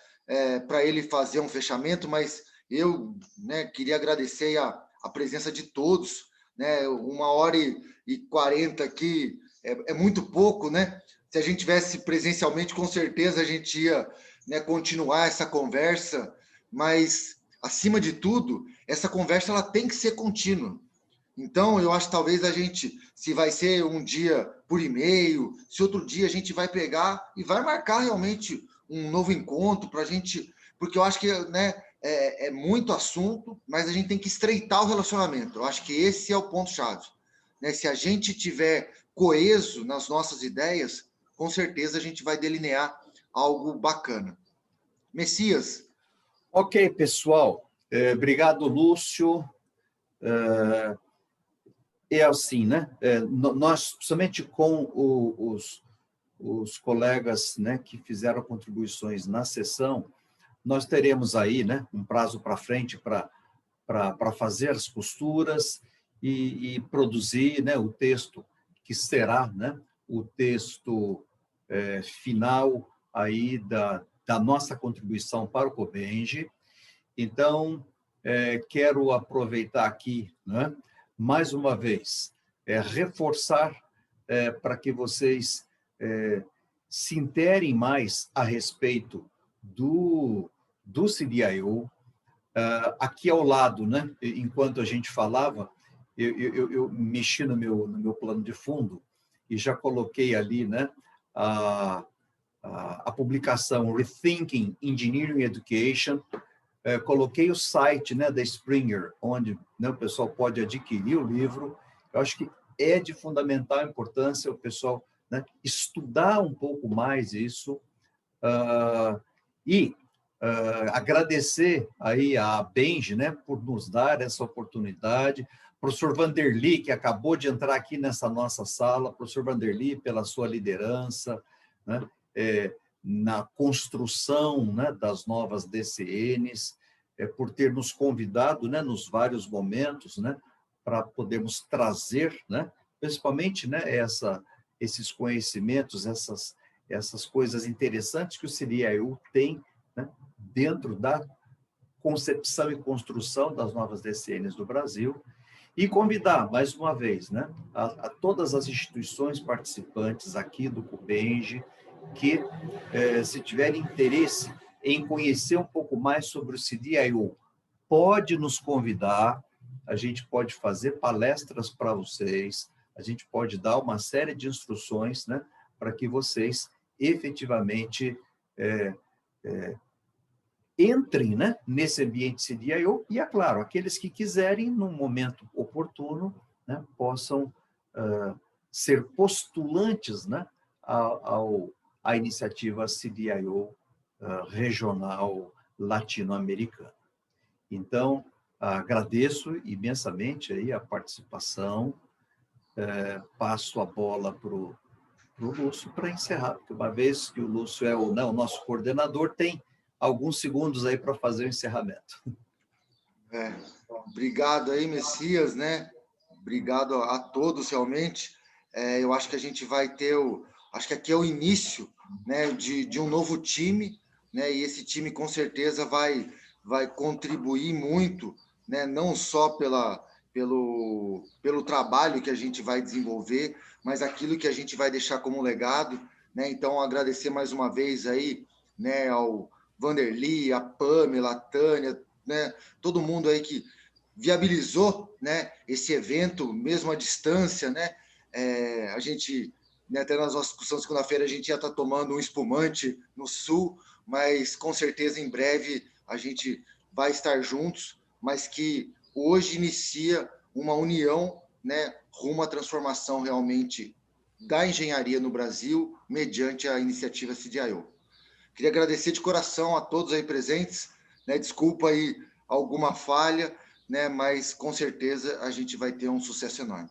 para ele fazer um fechamento, mas eu, né, queria agradecer a presença de todos, né? 1h40 aqui é muito pouco, né? Se a gente tivesse presencialmente, com certeza a gente ia, né, continuar essa conversa, mas acima de tudo, essa conversa ela tem que ser contínua. Então, eu acho que talvez a gente, se vai ser um dia por e-mail, se outro dia a gente vai pegar e vai marcar realmente um novo encontro para a gente, porque eu acho que, né, é muito assunto, mas a gente tem que estreitar o relacionamento. Eu acho que esse é o ponto-chave. né? Se a gente tiver coeso nas nossas ideias, com certeza a gente vai delinear algo bacana. Messias. Ok, pessoal. Obrigado, Lúcio. É assim, né? Nós, principalmente com os colegas, né, que fizeram contribuições na sessão, nós teremos aí, né, um prazo para frente para fazer as costuras e produzir, né, o texto que será, né, o texto final aí da nossa contribuição para o Cobenge. Então, quero aproveitar aqui, né, mais uma vez, reforçar para que vocês se interem mais a respeito do CDIO. Aqui ao lado, né, enquanto a gente falava, eu mexi no meu plano de fundo e já coloquei ali, né, a publicação Rethinking Engineering Education. Coloquei o site, né, da Springer, onde, né, o pessoal pode adquirir o livro. Eu acho que é de fundamental importância o pessoal, né, estudar um pouco mais isso e agradecer aí a Benge, né, por nos dar essa oportunidade, professor Vanderly, que acabou de entrar aqui nessa nossa sala, professor Vanderly, pela sua liderança, né, na construção, né, das novas DCNs, por ter nos convidado, né, nos vários momentos, né, para podermos trazer, né, principalmente, né, esses conhecimentos, essas coisas interessantes que o CDIO tem, né, dentro da concepção e construção das novas DCNs do Brasil, e convidar, mais uma vez, né, a todas as instituições participantes aqui do Cobenge, que, se tiverem interesse em conhecer um pouco mais sobre o CDIO, pode nos convidar, a gente pode fazer palestras para vocês, a gente pode dar uma série de instruções, né, para que vocês efetivamente entrem, né, nesse ambiente CDIO e, é claro, aqueles que quiserem, num momento oportuno, né, possam ser postulantes, né, à iniciativa CDIO regional latino-americana. Então, agradeço imensamente aí a participação, passo a bola para o Lúcio para encerrar, porque uma vez que o Lúcio é o nosso coordenador, tem alguns segundos aí para fazer o encerramento. Obrigado aí, Messias, né? Obrigado a todos, realmente. Eu acho que a gente vai ter acho que aqui é o início, né, de um novo time, né? E esse time com certeza vai contribuir muito, né? Não só pelo trabalho que a gente vai desenvolver, mas aquilo que a gente vai deixar como legado, né? Então, agradecer mais uma vez aí, né, ao Vanderly, a Pamela, a Tânia, né, todo mundo aí que viabilizou, né, esse evento, mesmo à distância, né? A gente, né, até nas nossas discussões segunda-feira, a gente ia estar tomando um espumante no Sul, mas com certeza em breve a gente vai estar juntos, mas que hoje inicia uma união, né, rumo à transformação realmente da engenharia no Brasil, mediante a iniciativa CDIO. Queria agradecer de coração a todos aí presentes, né? Desculpa aí alguma falha, né? Mas com certeza a gente vai ter um sucesso enorme.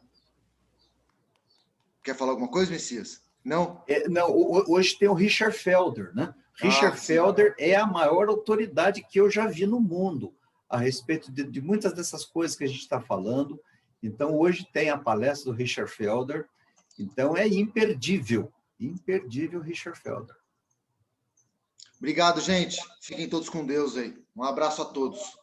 Quer falar alguma coisa, Messias? Não? Não, hoje tem o Richard Felder, né? Richard Felder é a maior autoridade que eu já vi no mundo a respeito de muitas dessas coisas que a gente está falando. Então, hoje tem a palestra do Richard Felder. Então, é imperdível Richard Felder. Obrigado, gente. Fiquem todos com Deus aí. Um abraço a todos.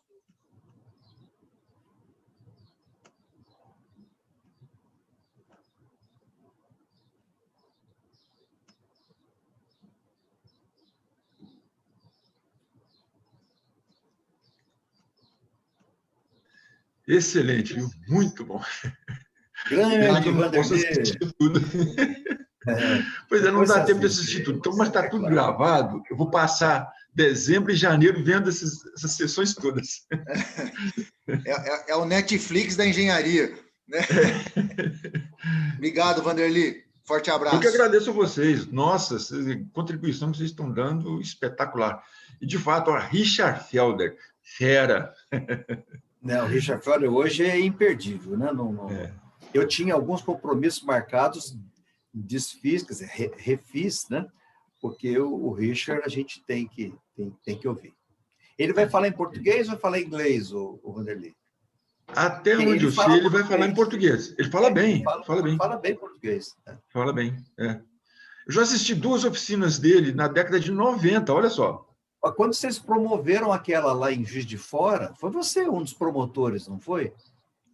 Excelente, viu? Muito bom. Grande, não posso assistir tudo. Pois não dá tempo de assistir tudo. Então, mas está tudo gravado. Eu vou passar dezembro e janeiro vendo essas sessões todas. É o Netflix da engenharia. Né? Obrigado, Vanderlei. Forte abraço. Eu que agradeço a vocês. Nossa, a contribuição que vocês estão dando, espetacular. E, de fato, a Richard Felder, fera. Não, o Richard Felder hoje é imperdível, né? Eu tinha alguns compromissos marcados, desfiz, quer dizer, refiz, né? Porque o Richard a gente tem que ouvir. Ele vai falar em português ou vai falar em inglês, o Vanderlei? Até onde eu sei, ele vai falar em português. Ele fala bem, fala bem. Fala bem português. Fala bem, é. Eu já assisti 2 oficinas dele na década de 90, olha só. Quando vocês promoveram aquela lá em Juiz de Fora, foi você um dos promotores, não foi?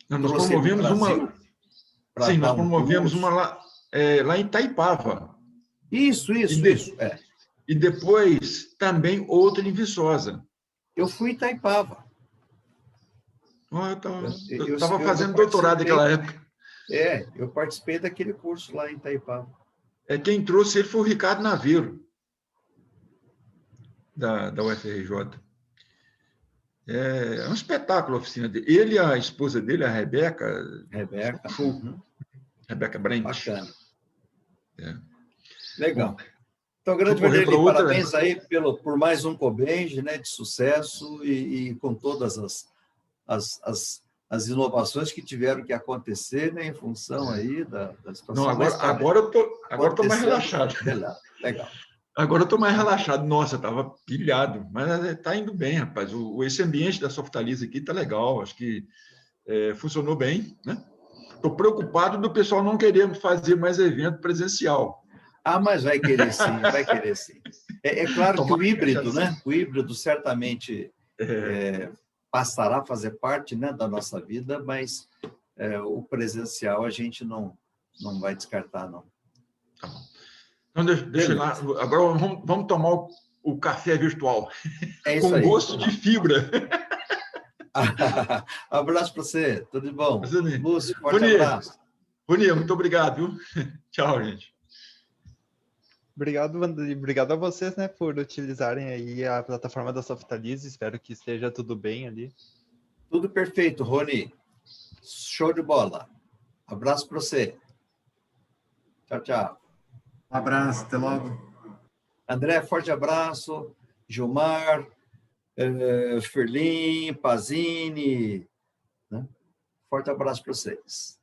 Não, nós promovemos uma... Sim, nós promovemos uma lá em Itaipava. Isso. E depois também outra em Viçosa. Eu fui em Itaipava. Eu estava fazendo doutorado naquela época. Eu participei daquele curso lá em Itaipava. Quem trouxe ele foi o Ricardo Naveiro, da UFRJ. É um espetáculo a oficina dele. Ele e a esposa dele, a Rebeca. Rebeca Brent. Bacana. Legal. Então, grande Vanderlei, parabéns aí por mais um Cobenge, né, de sucesso e com todas as inovações que tiveram que acontecer, né, em função aí da situação. Não, agora eu estou mais relaxado. Legal. Agora eu estou mais relaxado. Nossa, estava pilhado, mas está indo bem, rapaz. Esse ambiente da Softaliza aqui está legal, acho que funcionou bem, né? Estou preocupado do pessoal não querer fazer mais evento presencial. Mas vai querer sim, vai querer sim. É claro que o híbrido, né? O híbrido certamente passará a fazer parte, né, da nossa vida, mas o presencial a gente não vai descartar, não. Tá bom. Então, deixa eu ir lá. Agora vamos tomar o café virtual. Com aí. Gosto de fibra. Abraço para você, tudo de bom. Lúcio, forte abraço. Boninho, muito obrigado, viu? Tchau, gente. Obrigado, Vanderlei. Obrigado a vocês, né, por utilizarem aí a plataforma da Softalize. Espero que esteja tudo bem ali. Tudo perfeito, Rony. Show de bola. Abraço para você. Tchau. Um abraço, até logo. André, forte abraço. Gilmar, Ferlin, Pazini. Né? Forte abraço para vocês.